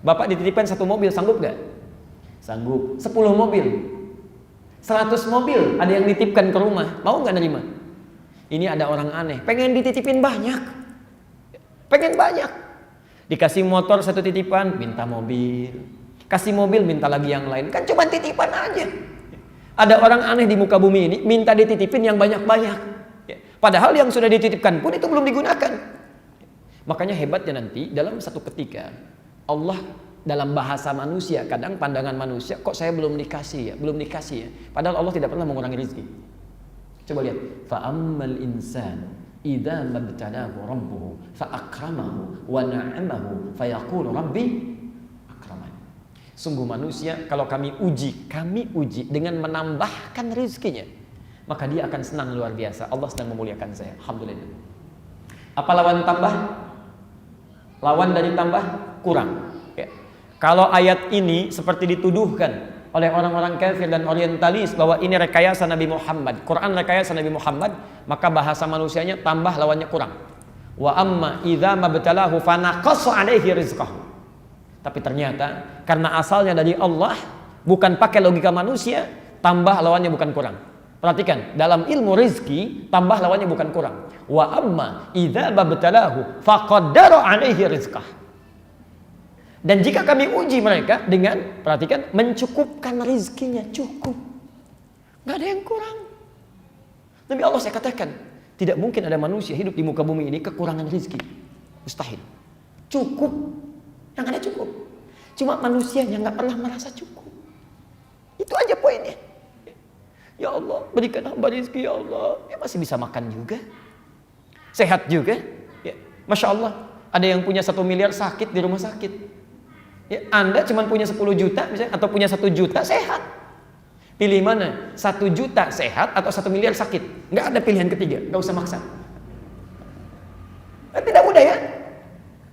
Bapak dititipkan 1 mobil, sanggup gak? Sanggup. 10 mobil, 100 mobil ada yang nitipkan ke rumah, mau gak nerima? Ini ada orang aneh, pengen dititipin banyak. Pengen banyak. Dikasih motor 1 titipan, minta mobil. Kasih mobil, minta lagi yang lain. Kan cuma titipan aja. Ada orang aneh di muka bumi ini, minta dititipin yang banyak-banyak. Padahal yang sudah dititipkan pun itu belum digunakan. Makanya hebatnya nanti dalam satu ketika Allah dalam bahasa manusia, kadang pandangan manusia, kok saya belum dikasih ya. Padahal Allah tidak pernah mengurangi rezeki. Coba lihat, fa'ammal insan idza mabtalahu rabbuhu fa'akramahu wa na'amahu fayaqulu rabbi akraman. Sungguh manusia kalau kami uji dengan menambahkan rezekinya, maka dia akan senang luar biasa. Allah sedang memuliakan saya. Alhamdulillah. Apa lawan tambah? Lawan dari tambah kurang. Ya. Kalau ayat ini seperti dituduhkan oleh orang-orang kafir dan orientalis bahwa ini rekayasa Nabi Muhammad, Quran rekayasa Nabi Muhammad, maka bahasa manusianya tambah lawannya kurang. Wa amma idza mabtalahu fanaqassa alaihi rizqahu. Tapi ternyata karena asalnya dari Allah, bukan pakai logika manusia, tambah lawannya bukan kurang. Perhatikan, dalam ilmu rizki tambah lawannya bukan kurang. Wa amma idza mabtalahu faqaddara alaihi rizqah. Dan jika kami uji mereka dengan, perhatikan, mencukupkan rizkinya, cukup. Gak ada yang kurang. Nabi Allah saya katakan, tidak mungkin ada manusia hidup di muka bumi ini kekurangan rizki. Mustahil. Cukup. Yang ada cukup. Cuma manusia yang gak pernah merasa cukup. Itu aja poinnya. Ya Allah, berikan hamba rizki ya Allah. Ya masih bisa makan juga. Sehat juga. Ya. Masya Allah, ada yang punya 1 miliar sakit di rumah sakit. Ya, Anda cuma punya 10 juta misalnya, atau punya 1 juta sehat. Pilih mana? 1 juta sehat atau 1 miliar sakit? Nggak ada pilihan ketiga, nggak usah maksa. Tidak mudah ya?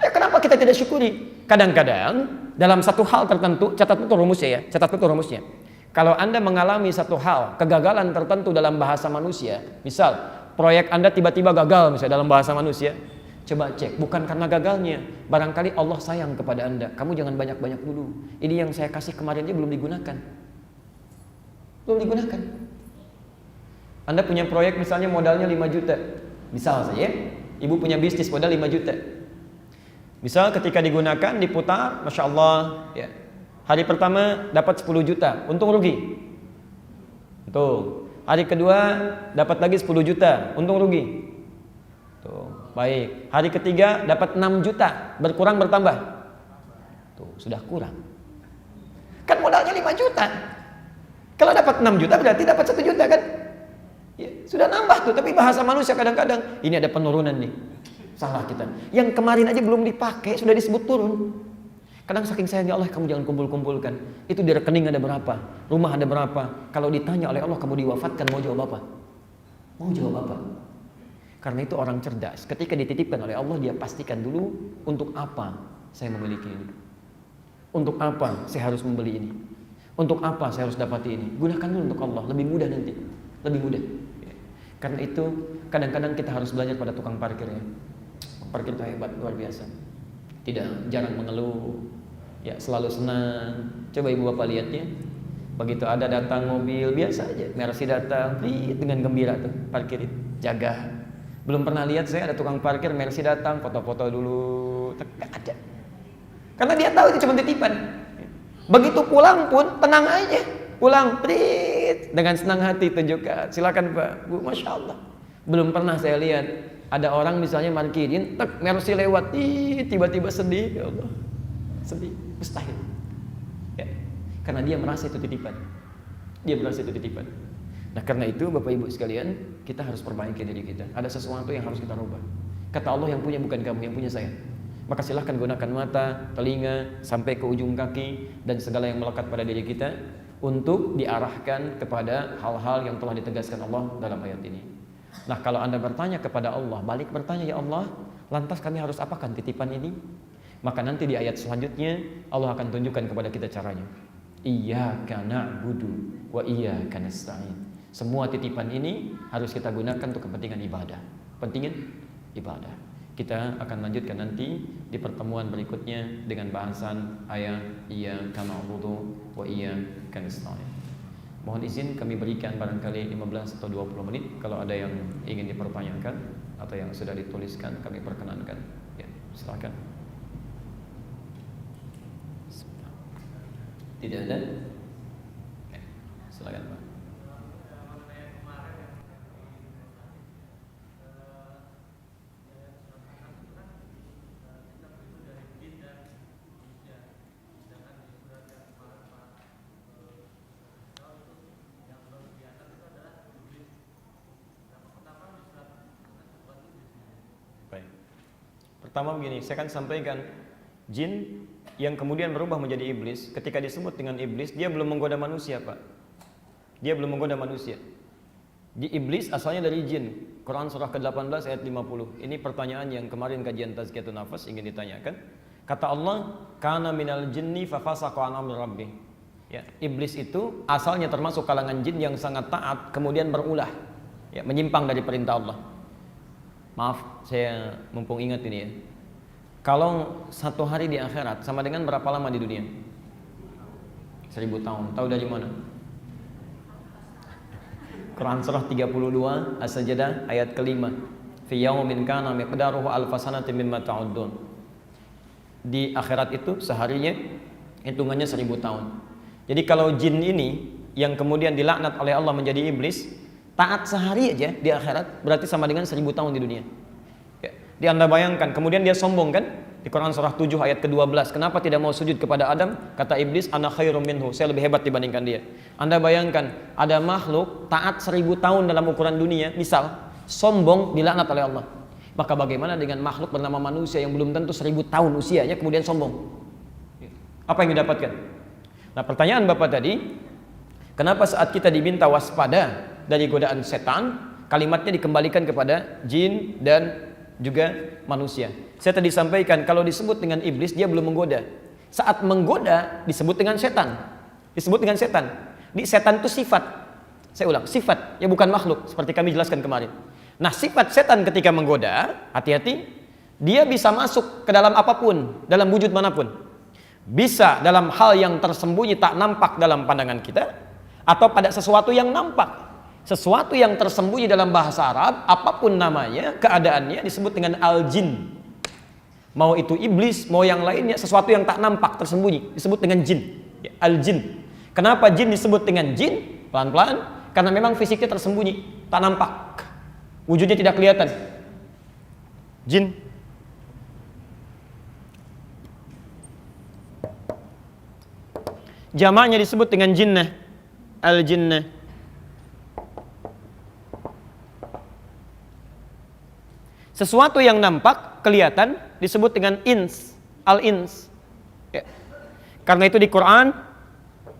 Kenapa kita tidak syukuri? Kadang-kadang dalam satu hal tertentu, catat betul rumusnya ya, catat betul rumusnya. Kalau Anda mengalami satu hal, kegagalan tertentu dalam bahasa manusia, misal proyek Anda tiba-tiba gagal misalnya dalam bahasa manusia, coba cek, bukan karena gagalnya, barangkali Allah sayang kepada Anda. Kamu jangan banyak-banyak dulu. Ini yang saya kasih kemarin aja belum digunakan. Belum digunakan. Anda punya proyek misalnya modalnya 5 juta. Misal saja, ibu punya bisnis modal 5 juta. Misal ketika digunakan, diputar, Masya Allah, ya. Hari pertama dapat 10 juta, untung rugi. Tuh. Hari kedua dapat lagi 10 juta, untung rugi. Tuh, baik. Hari ketiga dapat 6 juta, berkurang bertambah. Tuh, sudah kurang. Kan modalnya 5 juta. Kalau dapat 6 juta berarti dapat 1 juta kan? Ya, sudah nambah tuh, tapi bahasa manusia kadang-kadang ini ada penurunan nih. Salah kita. Yang kemarin aja belum dipakai sudah disebut turun. Kadang saking sayangnya Allah, kamu jangan kumpul-kumpulkan. Itu di rekening ada berapa? Rumah ada berapa? Kalau ditanya oleh Allah kamu diwafatkan, mau jawab apa? Mau jawab apa? Karena itu orang cerdas. Ketika dititipkan oleh Allah, dia pastikan dulu untuk apa saya memiliki ini. Untuk apa saya harus membeli ini? Untuk apa saya harus dapati ini? Gunakan dulu untuk Allah, lebih mudah nanti. Lebih mudah. Karena itu kadang-kadang kita harus belajar pada tukang parkirnya. Parkir itu hebat, luar biasa. Tidak jarang mengeluh, ya selalu senang. Coba ibu bapak lihatnya, begitu ada datang mobil biasa aja, Mercy datang, dengan gembira tuh parkirin, jaga. Belum pernah lihat saya ada tukang parkir Mercy datang, foto-foto dulu, tidak ada. Karena dia tahu itu cuma titipan. Begitu pulang pun tenang aja, pulang, dengan senang hati tunjukkan, silakan Pak, Bu, Masya Allah. Belum pernah saya lihat ada orang misalnya parkirin, Mercy lewat, tiba-tiba sedih, ya Allah, sedih, mustahil. Ya, karena dia merasa itu titipan. Dia merasa itu titipan. Nah karena itu Bapak Ibu sekalian, kita harus perbaiki diri kita. Ada sesuatu yang harus kita rubah. Kata Allah yang punya bukan kamu, yang punya saya. Maka silahkan gunakan mata, telinga, sampai ke ujung kaki, dan segala yang melekat pada diri kita untuk diarahkan kepada hal-hal yang telah ditegaskan Allah dalam ayat ini. Nah kalau Anda bertanya kepada Allah, balik bertanya, ya Allah, lantas kami harus apakan titipan ini? Maka nanti di ayat selanjutnya Allah akan tunjukkan kepada kita caranya. Iyyaka na'budu wa iyyaka nasta'in. Semua titipan ini harus kita gunakan untuk kepentingan ibadah. Pentingin ibadah. Kita akan lanjutkan nanti di pertemuan berikutnya dengan bahasan ayat iyyaka na'budu wa iyyaka nasta'in. Mohon izin kami berikan barangkali 15 atau 20 menit. Kalau ada yang ingin dipertanyakan atau yang sudah dituliskan, kami perkenankan. Ya, silakan. Tidak ada? Ya, silakan Pak. Pertama begini, saya akan sampaikan jin yang kemudian berubah menjadi iblis. Ketika disebut dengan iblis, dia belum menggoda manusia, Pak. Dia belum menggoda manusia. Di iblis asalnya dari jin. Quran surah ke-18 ayat 50. Ini pertanyaan yang kemarin kajian tazkiyatun nafas ingin ditanyakan. Kata Allah, kana minal jinni fafasaqa an amri rabbih. Ya, iblis itu asalnya termasuk kalangan jin yang sangat taat, kemudian berulah, ya, menyimpang dari perintah Allah. Maaf, saya mumpung ingat ini ya. Kalau satu hari di akhirat sama dengan berapa lama di dunia? 1000 tahun. Tahu dari mana? Quran surah 32 As-Sajdah ayat kelima. Fi yaumin kana miqdaruhu alfasanatin mimma ta'uddun. Di akhirat itu seharinya hitungannya 1000 tahun. Jadi kalau jin ini yang kemudian dilaknat oleh Allah menjadi iblis, taat sehari aja di akhirat berarti sama dengan 1000 tahun di dunia. Ya, di Anda bayangkan, kemudian dia sombong kan? Di Quran surah 7 ayat ke-12, kenapa tidak mau sujud kepada Adam? Kata iblis, ana khairum minhu, saya lebih hebat dibandingkan dia. Anda bayangkan, ada makhluk taat 1000 tahun dalam ukuran dunia, misal, sombong dilaknat oleh Allah. Maka bagaimana dengan makhluk bernama manusia yang belum tentu 1000 tahun usianya kemudian sombong? Apa yang didapatkan? Nah pertanyaan Bapak tadi, kenapa saat kita diminta waspada dari godaan setan, kalimatnya dikembalikan kepada jin dan juga manusia. Saya tadi sampaikan kalau disebut dengan iblis dia belum menggoda. Saat menggoda disebut dengan setan. Disebut dengan setan. Di setan itu sifat. Saya ulang, sifat, ya bukan makhluk seperti kami jelaskan kemarin. Nah, sifat setan ketika menggoda, hati-hati, dia bisa masuk ke dalam apapun, dalam wujud manapun. Bisa dalam hal yang tersembunyi tak nampak dalam pandangan kita, atau pada sesuatu yang nampak. Sesuatu yang tersembunyi dalam bahasa Arab, apapun namanya, keadaannya disebut dengan al-jin. Mau itu iblis, mau yang lainnya, sesuatu yang tak nampak, tersembunyi, disebut dengan jin. Ya, al-jin. Kenapa jin disebut dengan jin? Pelan-pelan, karena memang fisiknya tersembunyi, tak nampak. Wujudnya tidak kelihatan. Jin. Jamaknya disebut dengan jinnah. Al-jinnah. Sesuatu yang nampak, kelihatan, disebut dengan ins. Al-ins. Ya. Karena itu di Quran,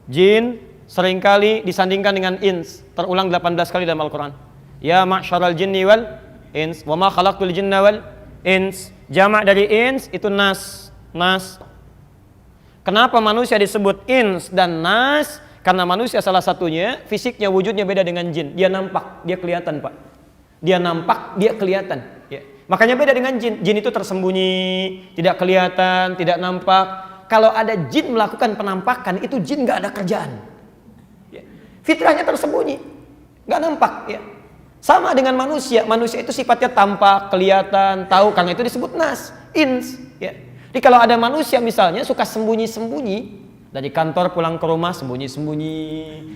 jin seringkali disandingkan dengan ins. Terulang 18 kali dalam Al-Quran. Ya ma'syaral jinni wal ins. Wa ma khalaqtul jinna wal ins. Jamak dari ins itu nas. Nas. Kenapa manusia disebut ins dan nas? Karena manusia salah satunya, fisiknya, wujudnya beda dengan jin. Dia nampak, dia kelihatan, Pak. Dia nampak, dia kelihatan. Ya. Makanya beda dengan jin. Jin itu tersembunyi, tidak kelihatan, tidak nampak. Kalau ada jin melakukan penampakan, itu jin nggak ada kerjaan. Ya. Fitrahnya tersembunyi, nggak nampak. Ya. Sama dengan manusia. Manusia itu sifatnya tampak, kelihatan, tahu. Karena itu disebut nas, ins. Ya. Jadi kalau ada manusia misalnya suka sembunyi-sembunyi, dari kantor pulang ke rumah sembunyi-sembunyi,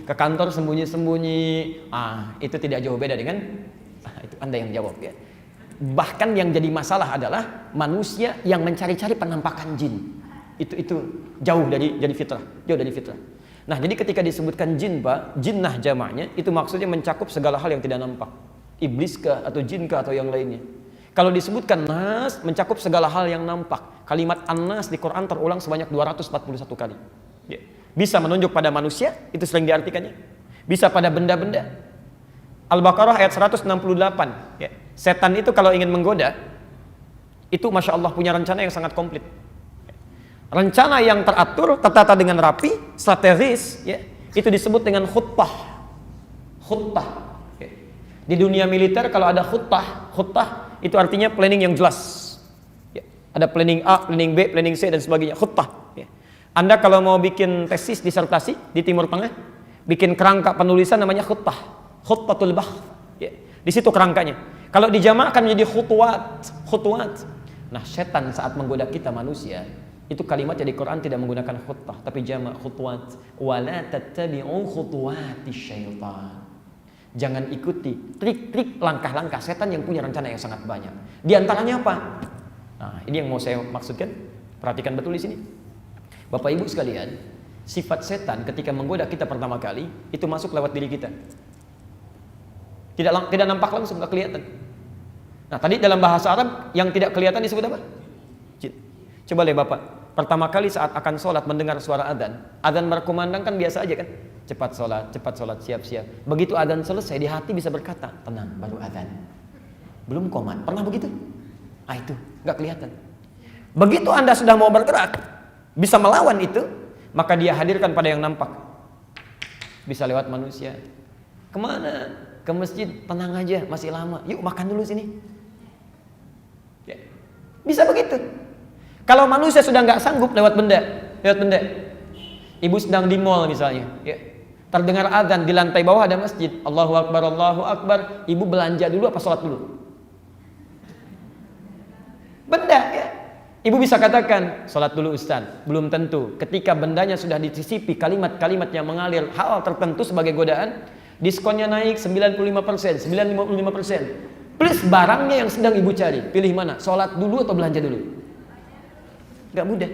ke kantor sembunyi-sembunyi, itu tidak jauh beda dengan itu Anda yang jawab ya. Bahkan yang jadi masalah adalah manusia yang mencari-cari penampakan jin. Itu jauh dari fitrah, jauh dari fitrah. Nah, jadi ketika disebutkan jin, Pak, jinnah jamaknya itu maksudnya mencakup segala hal yang tidak nampak. Iblis kah atau jin kah atau yang lainnya. Kalau disebutkan nas, mencakup segala hal yang nampak. Kalimat an-nas di Quran terulang sebanyak 241 kali. Ya. Bisa menunjuk pada manusia, itu sering diartikannya. Bisa pada benda-benda. Al-Baqarah ayat 168. Ya. Setan itu kalau ingin menggoda, itu Masya Allah punya rencana yang sangat komplit. Rencana yang teratur, tertata dengan rapi, strategis, ya. Itu disebut dengan khutbah. Khutbah. Ya. Di dunia militer kalau ada khutbah itu artinya planning yang jelas. Ya. Ada planning A, planning B, planning C dan sebagainya. Khutbah. Ya. Anda kalau mau bikin tesis disertasi di Timur Tengah, bikin kerangka penulisan namanya khutbah. Khutbatul bahth. Ya. Di situ kerangkanya. Kalau dijamakkan menjadi khutwat. Nah, setan saat menggoda kita manusia, itu kalimat di Quran tidak menggunakan khutbah, tapi jamak khutwat. Wala tattabi'u khutuwatis syaitan. Jangan ikuti trik-trik langkah-langkah setan yang punya rencana yang sangat banyak. Di antaranya apa? Nah, ini yang mau saya maksudkan. Perhatikan betul di sini. Bapak Ibu sekalian, sifat setan ketika menggoda kita pertama kali itu masuk lewat diri kita. Tidak nampak langsung, nggak kelihatan. Nah, tadi dalam bahasa Arab yang tidak kelihatan disebut apa? Jin. Coba lihat Bapak, pertama kali saat akan sholat mendengar suara adzan berkumandang kan biasa aja kan? Cepat sholat, siap-siap. Begitu adzan selesai, di hati bisa berkata, tenang, baru adzan. Belum qomat. Pernah begitu? Itu, nggak kelihatan. Begitu Anda sudah mau bergerak, bisa melawan itu, maka dia hadirkan pada yang nampak. Bisa lewat manusia. Kemana? Ke masjid, tenang aja, masih lama. Yuk makan dulu sini. Ya. Bisa begitu. Kalau manusia sudah nggak sanggup lewat benda. Ibu sedang di mall misalnya, ya. Terdengar azan di lantai bawah ada masjid. Allahu Akbar, Allahu Akbar. Ibu belanja dulu apa sholat dulu? Benda ya. Ibu bisa katakan sholat dulu Ustaz. Belum tentu. Ketika bendanya sudah disisipi kalimat-kalimat yang mengalir hal tertentu sebagai godaan, diskonnya naik 95%, 95%. Plus barangnya yang sedang ibu cari. Pilih mana? Sholat dulu atau belanja dulu? Gak mudah.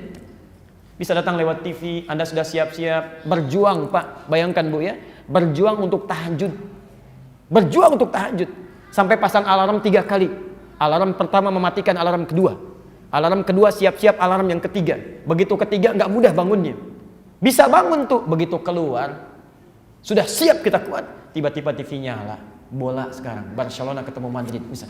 Bisa datang lewat TV, Anda sudah siap-siap, berjuang Pak, bayangkan Bu ya, berjuang untuk tahajud. Berjuang untuk tahajud. Sampai pasang alarm 3 kali. Alarm pertama mematikan alarm kedua. Alarm kedua siap-siap alarm yang ketiga. Begitu ketiga nggak mudah bangunnya. Bisa bangun tuh, begitu keluar, sudah siap kita kuat, tiba-tiba TV nyala. Bola sekarang, Barcelona ketemu Madrid, bisa.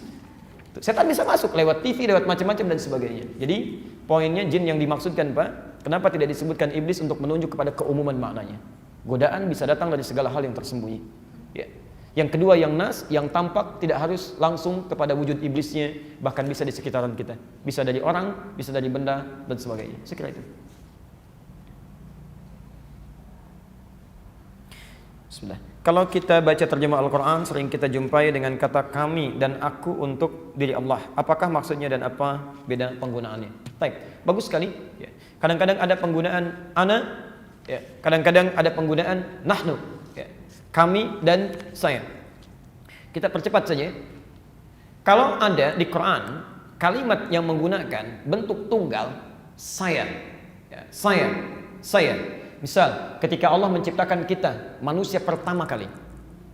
Setan bisa masuk lewat TV, lewat macam-macam dan sebagainya. Jadi poinnya jin yang dimaksudkan Pak, kenapa tidak disebutkan iblis untuk menunjuk kepada keumuman maknanya? Godaan bisa datang dari segala hal yang tersembunyi. Ya. Yang kedua yang nas, yang tampak tidak harus langsung kepada wujud iblisnya, bahkan bisa di sekitaran kita. Bisa dari orang, bisa dari benda dan sebagainya. Sekira itu. Bismillah. Kalau kita baca terjemah Al-Quran, sering kita jumpai dengan kata kami dan aku untuk diri Allah. Apakah maksudnya dan apa beda penggunaannya? Baik, bagus sekali. Ya. Kadang-kadang ada penggunaan ana, ya. Kadang-kadang ada penggunaan nahnu, ya. Kami dan saya. Kita percepat saja. Kalau ada di Quran kalimat yang menggunakan bentuk tunggal, saya, ya. Saya. Misal, ketika Allah menciptakan kita, manusia pertama kali,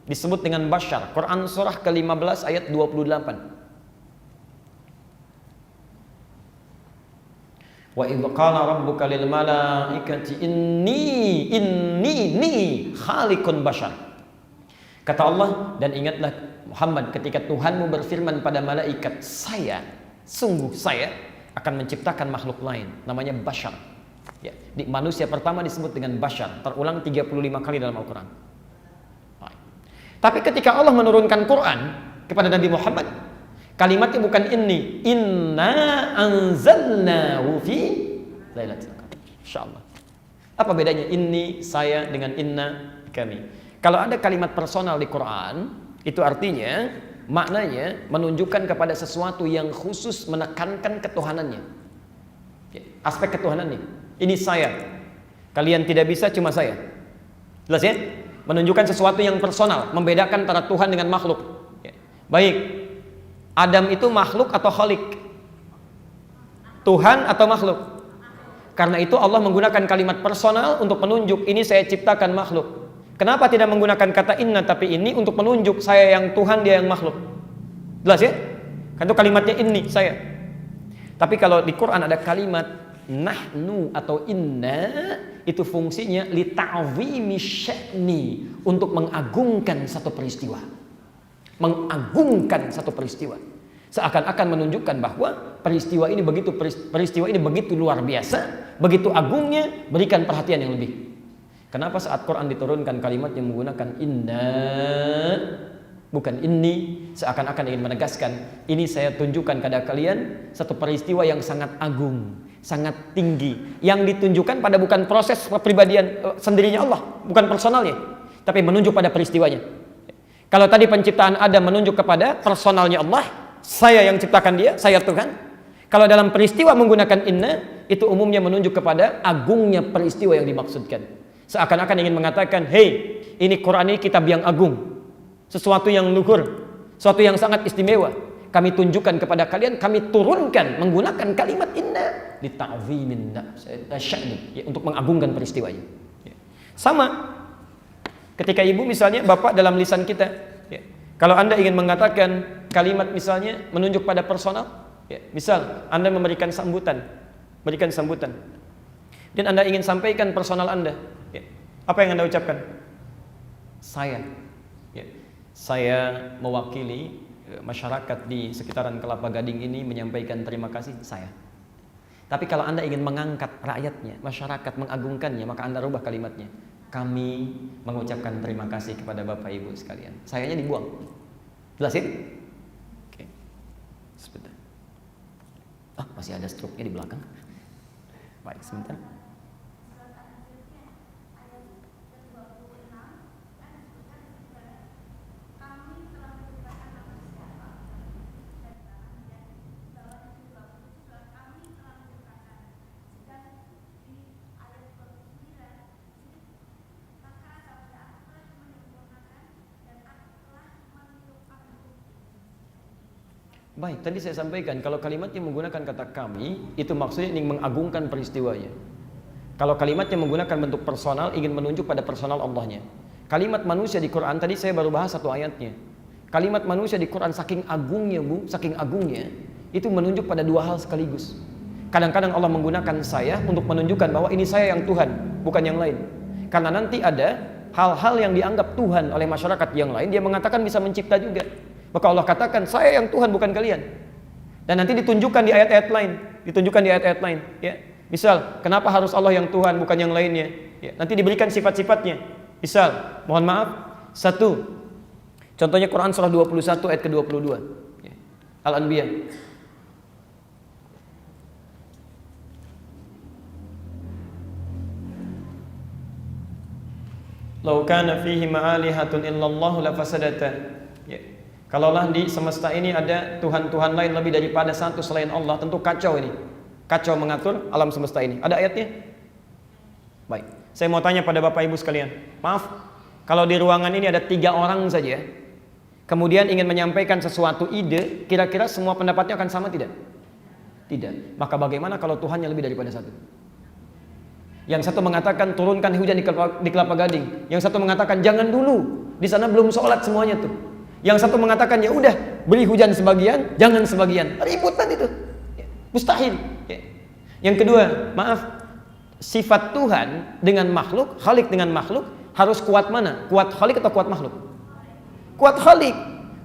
disebut dengan bashar. Quran surah ke-15 ayat 28. Wa idh qala rabbuka lil malaikati inni khaliqun bashar. Kata Allah, dan ingatlah Muhammad ketika Tuhanmu berfirman pada malaikat, sungguh saya akan menciptakan makhluk lain, namanya bashar. Ya, di manusia pertama disebut dengan bashar, terulang 35 kali dalam Al-Quran. Tapi ketika Allah menurunkan Quran kepada Nabi Muhammad, kalimatnya bukan inni, inna anzalnahu fi lailatul qadar. Insyaallah. Apa bedanya inni, saya, dengan inna, kami? Kalau ada kalimat personal di Quran, itu artinya maknanya menunjukkan kepada sesuatu yang khusus, menekankan ketuhanannya. Ya, aspek ketuhanannya. Ini saya. Kalian tidak bisa, cuma saya. Jelas ya? Menunjukkan sesuatu yang personal, membedakan antara Tuhan dengan makhluk. Ya. Baik. Adam itu makhluk atau khalik? Tuhan atau makhluk? Karena itu Allah menggunakan kalimat personal untuk menunjuk ini saya ciptakan makhluk. Kenapa tidak menggunakan kata inna tapi ini untuk menunjuk saya yang Tuhan, dia yang makhluk? Jelas ya? Kan itu kalimatnya ini saya. Tapi kalau di Quran ada kalimat nahnu atau inna, itu fungsinya li ta'zimi sya'ni, untuk mengagungkan satu peristiwa. Mengagungkan satu peristiwa. Seakan-akan menunjukkan bahwa peristiwa ini begitu luar biasa, begitu agungnya, berikan perhatian yang lebih. Kenapa saat Quran diturunkan kalimat yang menggunakan inna, bukan inni, seakan-akan ingin menegaskan ini saya tunjukkan kepada kalian satu peristiwa yang sangat agung, sangat tinggi, yang ditunjukkan pada bukan proses kepribadian sendirinya Allah, bukan personalnya, tapi menunjuk pada peristiwanya. Kalau tadi penciptaan Adam menunjuk kepada personalnya Allah, saya yang ciptakan dia, saya Tuhan. Kalau dalam peristiwa menggunakan inna, itu umumnya menunjuk kepada agungnya peristiwa yang dimaksudkan. Seakan-akan ingin mengatakan, hey, ini Quran ini kitab yang agung, sesuatu yang luhur, sesuatu yang sangat istimewa. Kami tunjukkan kepada kalian, kami turunkan menggunakan kalimat inna li ta'zimin sya'ni, ya, untuk mengagungkan peristiwanya. Ya. Sama ketika ibu misalnya, bapak dalam lisan kita, ya. Kalau Anda ingin mengatakan kalimat misalnya menunjuk pada personal, ya. Misal Anda memberikan sambutan, dan Anda ingin sampaikan personal Anda, ya. Apa yang Anda ucapkan? Saya, ya. Saya mewakili masyarakat di sekitaran Kelapa Gading ini menyampaikan terima kasih, saya. Tapi kalau Anda ingin mengangkat rakyatnya, masyarakat, mengagungkannya, maka Anda rubah kalimatnya. Kami mengucapkan terima kasih kepada Bapak Ibu sekalian. Sayanya dibuang. Jelasin? Oke. Sebentar. Masih ada struknya di belakang. Baik, sebentar. Baik, tadi saya sampaikan kalau kalimatnya menggunakan kata kami, itu maksudnya ingin mengagungkan peristiwanya. Kalau kalimatnya menggunakan bentuk personal, ingin menunjuk pada personal Allahnya. Kalimat manusia di Quran, tadi saya baru bahas satu ayatnya. Kalimat manusia di Quran saking agungnya, saking agungnya, itu menunjuk pada dua hal sekaligus. Kadang-kadang Allah menggunakan saya untuk menunjukkan bahwa ini saya yang Tuhan, bukan yang lain. Karena nanti ada hal-hal yang dianggap Tuhan oleh masyarakat yang lain, dia mengatakan bisa mencipta juga. Maka Allah katakan, saya yang Tuhan bukan kalian. Dan nanti ditunjukkan di ayat-ayat lain, ya. Misal, kenapa harus Allah yang Tuhan bukan yang lainnya? Ya, nanti diberikan sifat-sifatnya. Misal, mohon maaf, satu, contohnya Quran surah 21 ayat ke-22, ya. Al-Anbiya. Lau kana fihi ma'alihatun illallah la fasadata. Ya. Kalaulah di semesta ini ada Tuhan-Tuhan lain lebih daripada satu selain Allah, tentu kacau ini. Kacau mengatur alam semesta ini. Ada ayatnya? Baik. Saya mau tanya pada Bapak Ibu sekalian. Maaf, kalau di ruangan ini ada 3 orang saja, kemudian ingin menyampaikan sesuatu ide, kira-kira semua pendapatnya akan sama tidak? Tidak. Maka bagaimana kalau Tuhannya lebih daripada satu? Yang satu mengatakan turunkan hujan di Kelapa Gading. Yang satu mengatakan jangan dulu, di sana belum sholat semuanya tuh. Yang satu mengatakan ya udah beri hujan sebagian, jangan sebagian. Ributan itu. Mustahil. Yang kedua, maaf, sifat Tuhan dengan makhluk, Khalik dengan makhluk harus kuat mana? Kuat Khalik atau kuat makhluk? Kuat Khalik.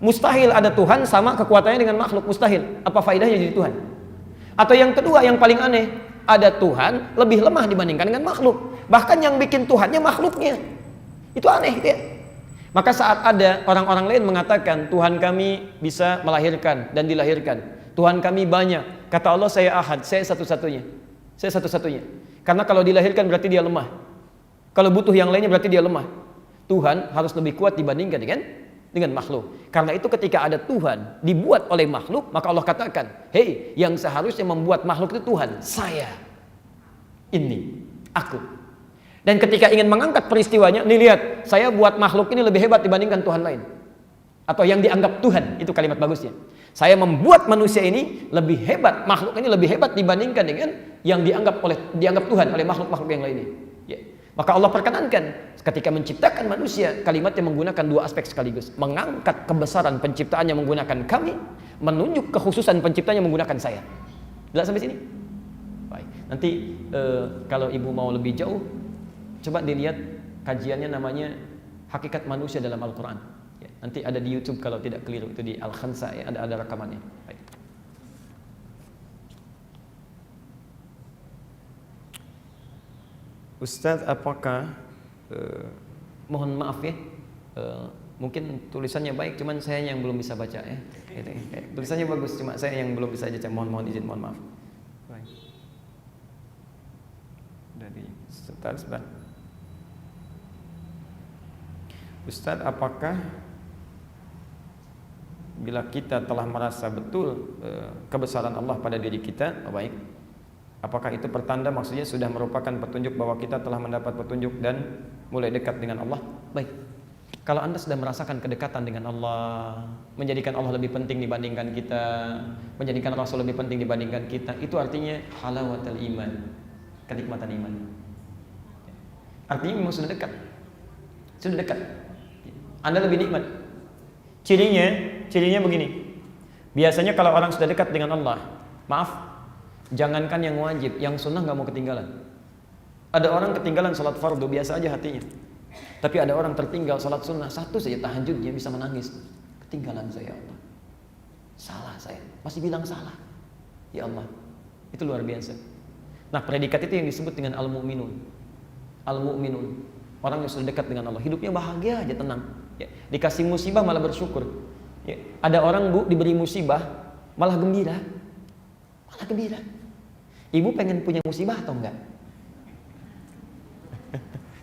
Mustahil ada Tuhan sama kekuatannya dengan makhluk, mustahil. Apa faedahnya jadi Tuhan? Atau yang kedua yang paling aneh, ada Tuhan lebih lemah dibandingkan dengan makhluk. Bahkan yang bikin Tuhannya makhluknya. Itu aneh ya. Maka saat ada orang-orang lain mengatakan Tuhan kami bisa melahirkan dan dilahirkan, Tuhan kami banyak, kata Allah saya ahad, saya satu-satunya. Saya satu-satunya. Karena kalau dilahirkan berarti dia lemah. Kalau butuh yang lainnya berarti dia lemah. Tuhan harus lebih kuat dibandingkan dengan makhluk. Karena itu ketika ada Tuhan dibuat oleh makhluk, maka Allah katakan, hei, yang seharusnya membuat makhluk itu Tuhan, saya. Ini, aku. Dan ketika ingin mengangkat peristiwanya, nih lihat, saya buat makhluk ini lebih hebat dibandingkan Tuhan lain. Atau yang dianggap Tuhan, itu kalimat bagusnya. Saya membuat manusia ini lebih hebat, makhluk ini lebih hebat dibandingkan dengan yang dianggap Tuhan oleh makhluk-makhluk yang lainnya. Ya. Maka Allah perkenankan ketika menciptakan manusia, kalimatnya menggunakan 2 aspek sekaligus. Mengangkat kebesaran penciptaannya menggunakan kami, menunjuk kekhususan penciptanya menggunakan saya. Jelas sampai sini? Baik. Nanti kalau ibu mau lebih jauh, coba dilihat kajiannya namanya Hakikat Manusia dalam Al-Quran. Ya, nanti ada di YouTube kalau tidak keliru, itu di Al-Khansa ya, ada rekamannya. Baik. Ustadz, apakah mohon maaf ya, mungkin tulisannya baik, cuman saya yang belum bisa baca ya. Tulisannya bagus, cuma saya yang belum bisa baca. Mohon izin, mohon maaf. Baik. Dari sebentar. Ustadz, apakah bila kita telah merasa betul kebesaran Allah pada diri kita, baik, apakah itu pertanda maksudnya sudah merupakan petunjuk bahwa kita telah mendapat petunjuk dan mulai dekat dengan Allah? Baik. Kalau Anda sudah merasakan kedekatan dengan Allah, menjadikan Allah lebih penting dibandingkan kita, menjadikan Rasul lebih penting dibandingkan kita, itu artinya halawatul iman, kenikmatan iman. Artinya memang sudah dekat. Sudah dekat. Anda lebih nikmat. Cirinya begini. Biasanya kalau orang sudah dekat dengan Allah, maaf, jangankan yang wajib, yang sunnah nggak mau ketinggalan. Ada orang ketinggalan salat fardu biasa aja hatinya. Tapi ada orang tertinggal salat sunnah, satu saja tahajud dia bisa menangis. Ketinggalan saya, Allah. Salah saya, masih bilang salah. Ya Allah, itu luar biasa. Nah, predikat itu yang disebut dengan al-mu'minun. Al-mu'minun, orang yang sudah dekat dengan Allah, hidupnya bahagia aja, tenang. Ya, dikasih musibah malah bersyukur. Ya, ada orang diberi musibah malah gembira. Malah gembira. Ibu pengen punya musibah atau enggak?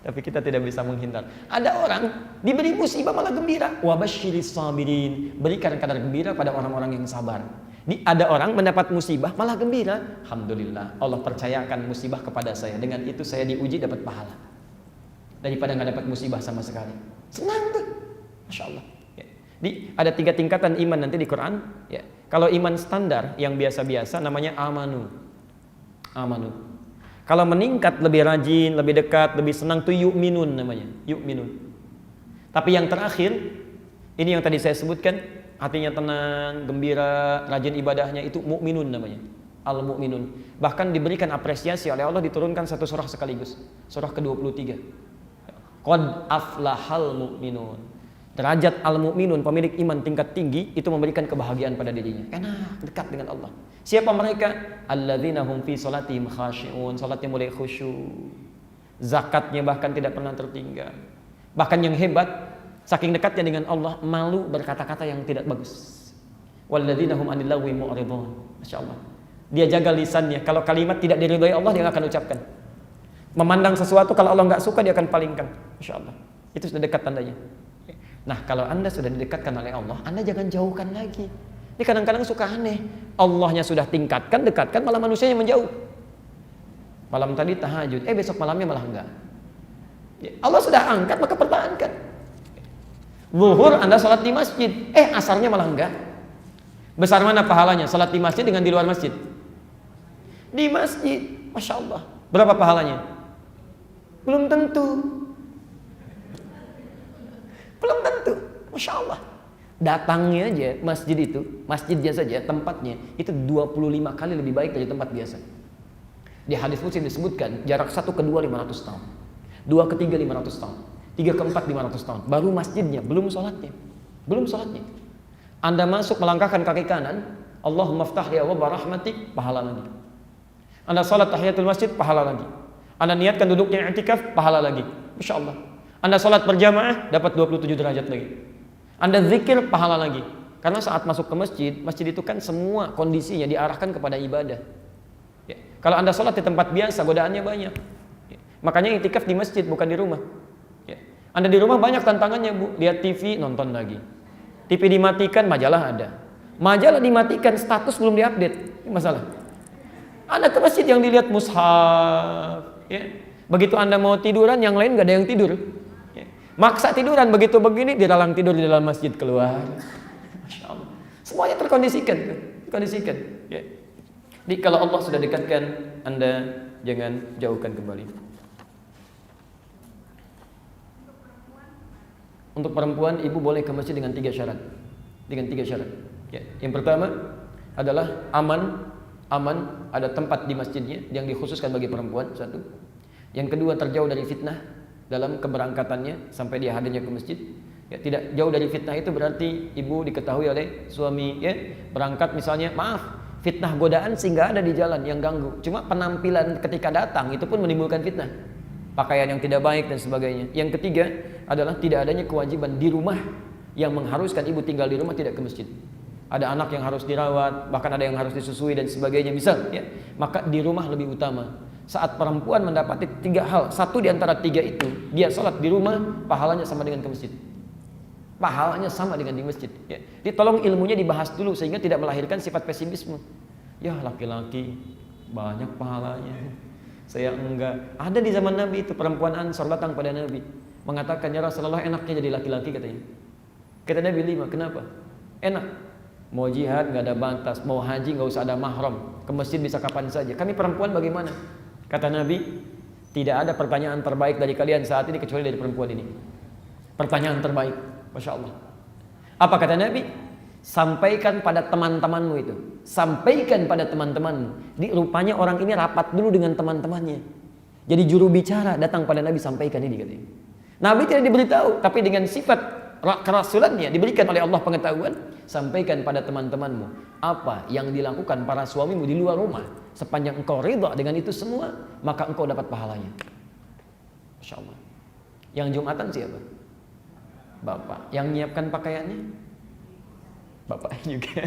Tapi kita tidak bisa menghindar. Ada orang diberi musibah malah gembira. Wa basyiris sabirin. Berikan kadar gembira pada orang-orang yang sabar. Ada orang mendapat musibah malah gembira. Alhamdulillah, Allah percayakan musibah kepada saya. Dengan itu saya diuji dapat pahala. Daripada nggak dapat musibah sama sekali. Senang tuh. Masya Allah. Ya. Ada 3 tingkatan iman nanti di Quran. Ya. Kalau iman standar yang biasa-biasa namanya amanu. Kalau meningkat lebih rajin, lebih dekat, lebih senang tuh yu'minun namanya. Yu'minun. Tapi yang terakhir, ini yang tadi saya sebutkan, hatinya tenang, gembira, rajin ibadahnya, itu mu'minun namanya. Al-mu'minun. Bahkan diberikan apresiasi oleh Allah, diturunkan satu surah sekaligus. Surah ke-23. Qad aflahal mu'minun. Derajat al-mu'minun, pemilik iman tingkat tinggi, itu memberikan kebahagiaan pada dirinya. Enak, dekat dengan Allah. Siapa mereka? Alladzina hum fi salatihim khashi'un. Salatnya mulai khusyuk. Zakatnya bahkan tidak pernah tertinggal. Bahkan yang hebat, saking dekatnya dengan Allah, malu berkata-kata yang tidak bagus. Walladzina hum 'anil lagwi mu'ridun. Masyaallah. Dia jaga lisannya. Kalau kalimat tidak diridhai Allah, dia akan ucapkan. Memandang sesuatu, kalau Allah enggak suka, dia akan palingkan. Masyaallah. Itu sudah dekat tandanya. Nah, kalau Anda sudah didekatkan oleh Allah, Anda jangan jauhkan lagi. Ini kadang-kadang suka aneh. Allahnya sudah tingkatkan, dekatkan, malah manusianya menjauh. Malam tadi tahajud, besok malamnya malah enggak. Allah sudah angkat, maka pertahankan. Zuhur Anda salat di masjid, asarnya malah enggak. Besar mana pahalanya salat di masjid dengan di luar masjid? Di masjid, Masya Allah. Berapa pahalanya? Belum tentu. Belum tentu, Masya Allah. Datangnya aja masjid itu, masjidnya saja, tempatnya itu 25 kali lebih baik dari tempat biasa. Di hadis Muslim disebutkan jarak 1 ke 2 500 tahun, 2 ke 3 500 tahun, 3 ke 4 500 tahun. Baru masjidnya, belum sholatnya. Belum sholatnya. Anda masuk melangkahkan kaki kanan, Allahumma ftah li abwaaba rahmatik, pahala lagi. Anda sholat tahiyatul masjid, pahala lagi. Anda niatkan duduknya i'tikaf, pahala lagi. Masya Allah. Anda sholat berjamaah, dapat 27 derajat lagi. Anda zikir, pahala lagi. Karena saat masuk ke masjid, masjid itu kan semua kondisinya diarahkan kepada ibadah. Ya. Kalau Anda sholat di tempat biasa, godaannya banyak. Ya. Makanya i'tikaf di masjid, bukan di rumah. Ya. Anda di rumah banyak tantangannya, Bu. Lihat TV, nonton lagi. TV dimatikan, majalah ada. Majalah dimatikan, status belum diupdate. Ini masalah. Anda ke masjid yang dilihat mushaf. Ya. Begitu Anda mau tiduran, yang lain gak ada yang tidur. Ya. Maksa tiduran, begitu begini, dilarang tidur di dalam masjid, keluar. Masya Allah. Semuanya terkondisikan. Terkondisikan. Ya. Jadi kalau Allah sudah dekatkan, Anda jangan jauhkan kembali. Untuk perempuan, ibu boleh ke masjid dengan 3 syarat. Dengan 3 syarat. Ya. Yang pertama adalah aman, ada tempat di masjidnya yang dikhususkan bagi perempuan, 1. Yang kedua, terjauh dari fitnah dalam keberangkatannya sampai dia hadirnya ke masjid. Ya, tidak jauh dari fitnah itu berarti ibu diketahui oleh suami, ya, berangkat misalnya, fitnah godaan sehingga ada di jalan yang ganggu. Cuma penampilan ketika datang itu pun menimbulkan fitnah. Pakaian yang tidak baik dan sebagainya. Yang ketiga adalah tidak adanya kewajiban di rumah yang mengharuskan ibu tinggal di rumah tidak ke masjid. Ada anak yang harus dirawat, bahkan ada yang harus disusui dan sebagainya, misal, ya, maka di rumah lebih utama. Saat perempuan mendapati 3 hal, 1 di antara 3 itu, dia sholat di rumah, pahalanya sama dengan ke masjid. Pahalanya sama dengan di masjid. Ya. Jadi tolong ilmunya dibahas dulu sehingga tidak melahirkan sifat pesimisme. Ya, laki-laki banyak pahalanya, saya enggak. Ada di zaman Nabi itu perempuan Ansor datang pada Nabi, mengatakan, ya Rasulullah, enaknya jadi laki-laki katanya. Kata Nabi, 5, kenapa? Enak. Mau jihad nggak ada batas, mau haji nggak usah ada mahram, ke masjid bisa kapan saja. Kami perempuan bagaimana? Kata Nabi, tidak ada pertanyaan terbaik dari kalian saat ini kecuali dari perempuan ini. Pertanyaan terbaik, Masya Allah. Apa kata Nabi? Sampaikan pada teman-temanmu itu. Sampaikan pada teman-temanmu. Rupanya orang ini rapat dulu dengan teman-temannya. Jadi juru bicara datang pada Nabi, sampaikan ini katanya. Nabi tidak diberitahu, tapi dengan sifat kerasulannya diberikan oleh Allah pengetahuan. Sampaikan pada teman-temanmu apa yang dilakukan para suamimu di luar rumah. Sepanjang engkau ridha dengan itu semua, maka engkau dapat pahalanya. Masya Allah. Yang Jumatan siapa? Bapak. Yang menyiapkan pakaiannya? Bapak juga.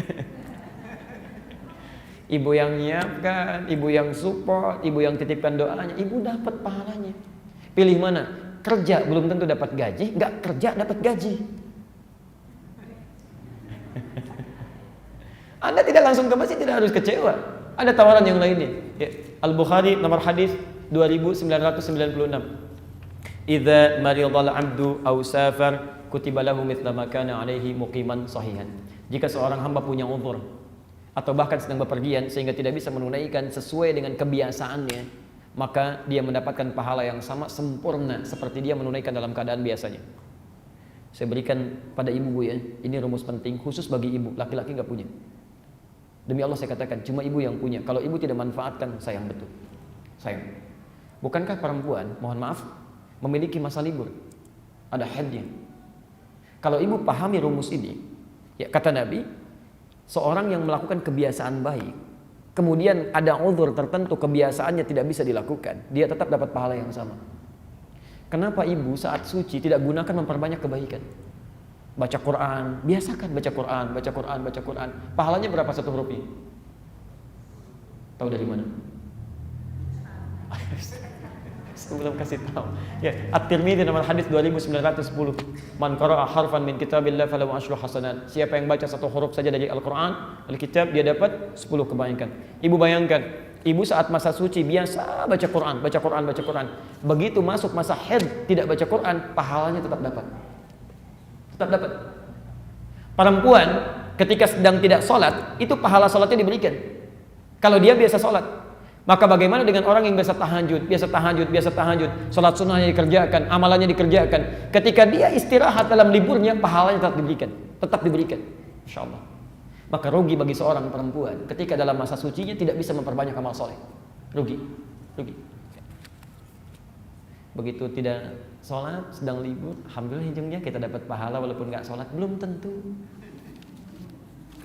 Ibu yang menyiapkan, ibu yang support, ibu yang titipkan doanya, ibu dapat pahalanya. Pilih mana? Kerja belum tentu dapat gaji, nggak kerja dapat gaji. Anda tidak langsung ke masjid, tidak harus kecewa. Ada tawaran yang lainnya. Ya. Al-Bukhari nomor hadis 2996. Idza maridal 'abdu aw safar kutiba lahu mithla ma kana 'alaihi muqiman sahihan. Jika seorang hamba punya uzur atau bahkan sedang bepergian sehingga tidak bisa menunaikan sesuai dengan kebiasaannya, maka dia mendapatkan pahala yang sama sempurna seperti dia menunaikan dalam keadaan biasanya. Saya berikan pada ibu, Bu, ya. Ini rumus penting khusus bagi ibu, laki-laki nggak punya. Demi Allah saya katakan, cuma ibu yang punya. Kalau ibu tidak manfaatkan, sayang betul. Sayang. Bukankah perempuan, mohon maaf, memiliki masa libur? Ada haidnya. Kalau ibu pahami rumus ini, ya, kata Nabi, seorang yang melakukan kebiasaan baik, kemudian ada uzur tertentu kebiasaannya tidak bisa dilakukan, dia tetap dapat pahala yang sama. Kenapa ibu saat suci tidak gunakan memperbanyak kebaikan? Baca Quran, biasakan baca Quran, baca Quran, baca Quran. Pahalanya berapa satu huruf? Tahu dari mana? Sebelum kasih tahu. Ya, At-Tirmidzi nomor hadis 2910. Man qara'a harfan min kitabillah falahu asyru hasanat. Siapa yang baca satu huruf saja dari Al-Qur'an, Alkitab, dia dapat 10 kebaikan. Ibu bayangkan, ibu saat masa suci biasa baca Quran, baca Quran, baca Quran. Begitu masuk masa haid tidak baca Quran, pahalanya tetap dapat. Tetap dapat. Perempuan ketika sedang tidak sholat, itu pahala sholatnya diberikan. Kalau dia biasa sholat. Maka bagaimana dengan orang yang biasa tahajud, sholat sunnahnya dikerjakan, amalannya dikerjakan. Ketika dia istirahat dalam liburnya, pahalanya tetap diberikan, insya Allah. Maka rugi bagi seorang perempuan ketika dalam masa sucinya tidak bisa memperbanyak amal soleh. Rugi. Begitu tidak sholat, sedang libur, alhamdulillah ujungnya kita dapat pahala walaupun nggak sholat, belum tentu.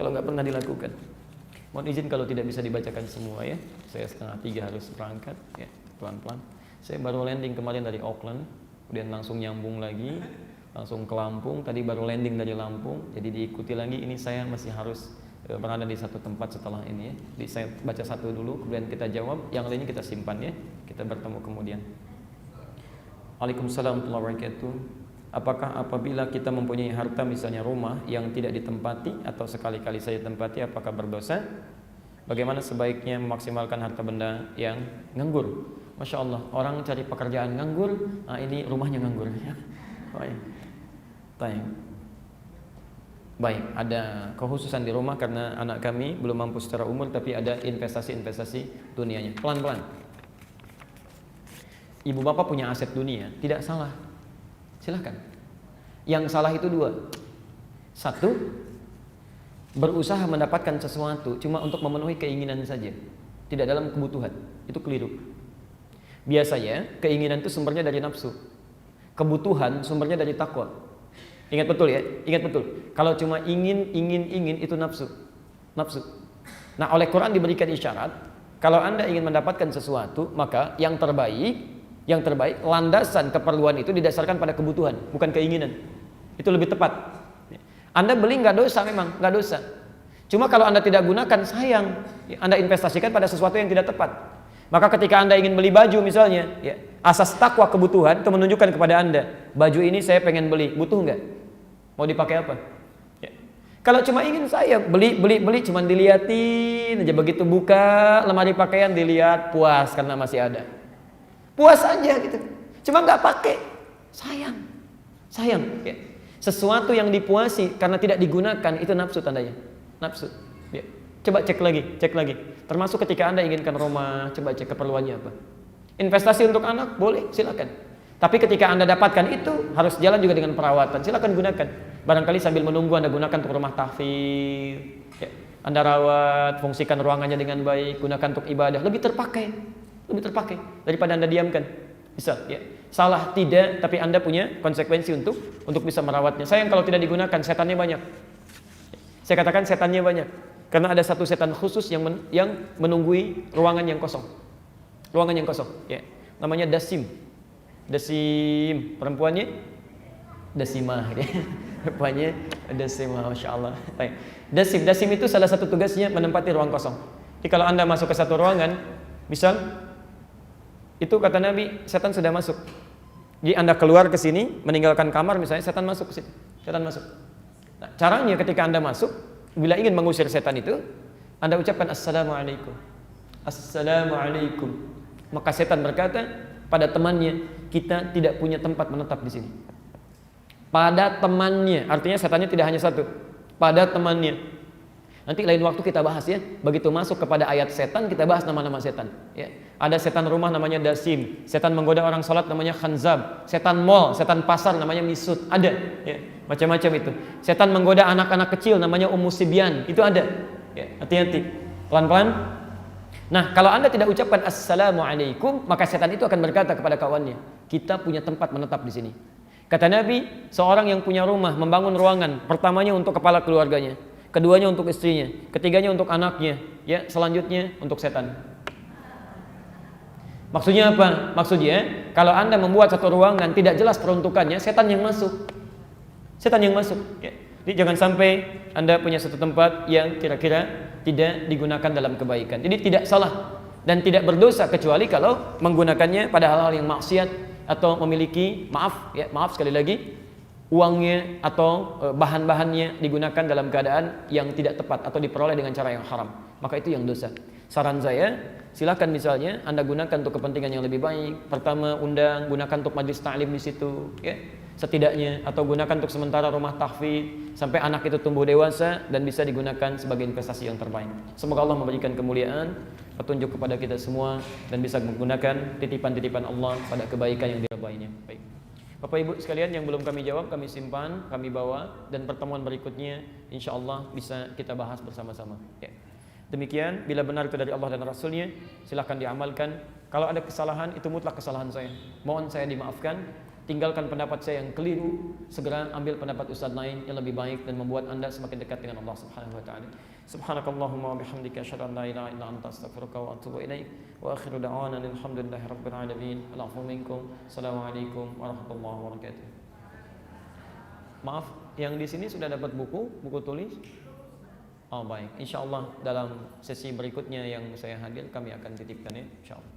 Kalau nggak pernah dilakukan. Mohon izin kalau tidak bisa dibacakan semua ya. Saya 2:30 harus berangkat ya, pelan-pelan. Saya baru landing kemarin dari Auckland, kemudian langsung nyambung lagi, langsung ke Lampung. Tadi baru landing dari Lampung, jadi diikuti lagi. Ini saya masih harus berada di satu tempat setelah ini ya. Jadi saya baca satu dulu, kemudian kita jawab, yang lainnya kita simpan ya. Kita bertemu kemudian. Waalaikumsalam warahmatullahi wabarakatuh. Apakah apabila kita mempunyai harta misalnya rumah yang tidak ditempati atau sekali-kali saja tempati, apakah berdosa? Bagaimana sebaiknya memaksimalkan harta benda yang nganggur? Masya Allah, orang cari pekerjaan nganggur, ini rumahnya nganggur. Baik, ada kekhususan di rumah karena anak kami belum mampu secara umur, tapi ada investasi dunianya. Pelan-pelan. Ibu bapak punya aset dunia, tidak salah. Silahkan. Yang salah itu dua. Satu, berusaha mendapatkan sesuatu cuma untuk memenuhi keinginan saja, tidak dalam kebutuhan. Itu keliru. Biasanya keinginan itu sumbernya dari nafsu, kebutuhan sumbernya dari takwa. Ingat betul ya, ingat betul. Kalau cuma ingin itu nafsu. Nah, oleh Quran diberikan isyarat, kalau Anda ingin mendapatkan sesuatu, maka yang terbaik landasan keperluan itu didasarkan pada kebutuhan, bukan keinginan. Itu lebih tepat. Anda beli nggak dosa, memang nggak dosa. Cuma kalau Anda tidak gunakan, sayang. Anda investasikan pada sesuatu yang tidak tepat. Maka ketika Anda ingin beli baju misalnya, ya, asas takwa kebutuhan itu menunjukkan kepada Anda, baju ini saya pengen beli, butuh nggak? Mau dipakai apa? Ya. Kalau cuma ingin saya beli, cuma diliatin aja, begitu buka lemari pakaian dilihat, puas karena masih ada. Puas aja gitu, cuma nggak pakai, sayang ya. Sesuatu yang dipuasi karena tidak digunakan itu nafsu tandanya, nafsu ya. Coba cek lagi, termasuk ketika Anda inginkan rumah, coba cek keperluannya apa. Investasi untuk anak boleh, silakan, tapi ketika Anda dapatkan itu harus jalan juga dengan perawatan, silakan gunakan. Barangkali sambil menunggu Anda gunakan untuk rumah tahfidz ya. Anda rawat, fungsikan ruangannya dengan baik, gunakan untuk ibadah, lebih terpakai daripada Anda diamkan. Bisa ya. Salah tidak, tapi Anda punya konsekuensi untuk bisa merawatnya. Sayang kalau tidak digunakan, setannya banyak. Saya katakan setannya banyak karena ada satu setan khusus yang menunggui ruangan yang kosong ya. Namanya Dasim, perempuannya Dasimah ya. Perempuannya Dasimah, Masya Allah. Dasim itu salah satu tugasnya menempati ruang kosong. Jadi kalau Anda masuk ke satu ruangan, misal itu kata Nabi, setan sudah masuk. Jadi Anda keluar ke sini, meninggalkan kamar misalnya, setan masuk ke situ. Nah, caranya ketika Anda masuk, bila ingin mengusir setan itu, Anda ucapkan Assalamualaikum. Maka setan berkata pada temannya, kita tidak punya tempat menetap di sini. Pada temannya, artinya setannya tidak hanya satu. Pada temannya. Nanti lain waktu kita bahas ya. Begitu masuk kepada ayat setan, kita bahas nama-nama setan ya. Ada setan rumah namanya Dasim, setan menggoda orang salat namanya Khanzab, setan mall, setan pasar namanya Misut, ada ya. Macam-macam itu. Setan menggoda anak-anak kecil namanya Ummu Sibyan, itu ada ya. Hati-hati, pelan-pelan. Nah, kalau Anda tidak ucapkan Assalamualaikum, maka setan itu akan berkata kepada kawannya, kita punya tempat menetap di sini. Kata Nabi, seorang yang punya rumah membangun ruangan, pertamanya untuk kepala keluarganya, keduanya untuk istrinya, ketiganya untuk anaknya, ya, selanjutnya untuk setan. Maksudnya apa? Maksudnya kalau Anda membuat satu ruangan tidak jelas peruntukannya, setan yang masuk. Ya. Jadi jangan sampai Anda punya satu tempat yang kira-kira tidak digunakan dalam kebaikan. Jadi tidak salah dan tidak berdosa kecuali kalau menggunakannya pada hal-hal yang maksiat atau memiliki maaf sekali lagi, uangnya atau bahan-bahannya digunakan dalam keadaan yang tidak tepat atau diperoleh dengan cara yang haram, maka itu yang dosa. Saran saya, silakan misalnya Anda gunakan untuk kepentingan yang lebih baik. Pertama, gunakan untuk majlis ta'lim di situ, ya, setidaknya, atau gunakan untuk sementara rumah tahfidz sampai anak itu tumbuh dewasa dan bisa digunakan sebagai investasi yang terbaik. Semoga Allah memberikan kemuliaan, petunjuk kepada kita semua dan bisa menggunakan titipan-titipan Allah pada kebaikan yang diridhoinya. Baik. Bapak Ibu sekalian, yang belum kami jawab kami simpan, kami bawa, dan pertemuan berikutnya insyaallah bisa kita bahas bersama-sama. Ya. Demikian, bila benar itu dari Allah dan Rasulnya, silahkan diamalkan. Kalau ada kesalahan, itu mutlak kesalahan saya. Mohon saya dimaafkan. Tinggalkan pendapat saya yang keliru, segera ambil pendapat ustaz lain yang lebih baik dan membuat Anda semakin dekat dengan Allah Subhanahu wa taala. Subhanakallahumma wa bihamdika asyhadu an la ilaha illa anta astaghfiruka wa atubu ilaik. Wa akhiru da'wana alhamdulillahi rabbil alamin. Al'afwu minkum. Assalamualaikum warahmatullahi wabarakatuh. Maaf, yang di sini sudah dapat buku tulis? Oh baik, insyaallah dalam sesi berikutnya yang saya hadir kami akan titipkan ya, insyaallah.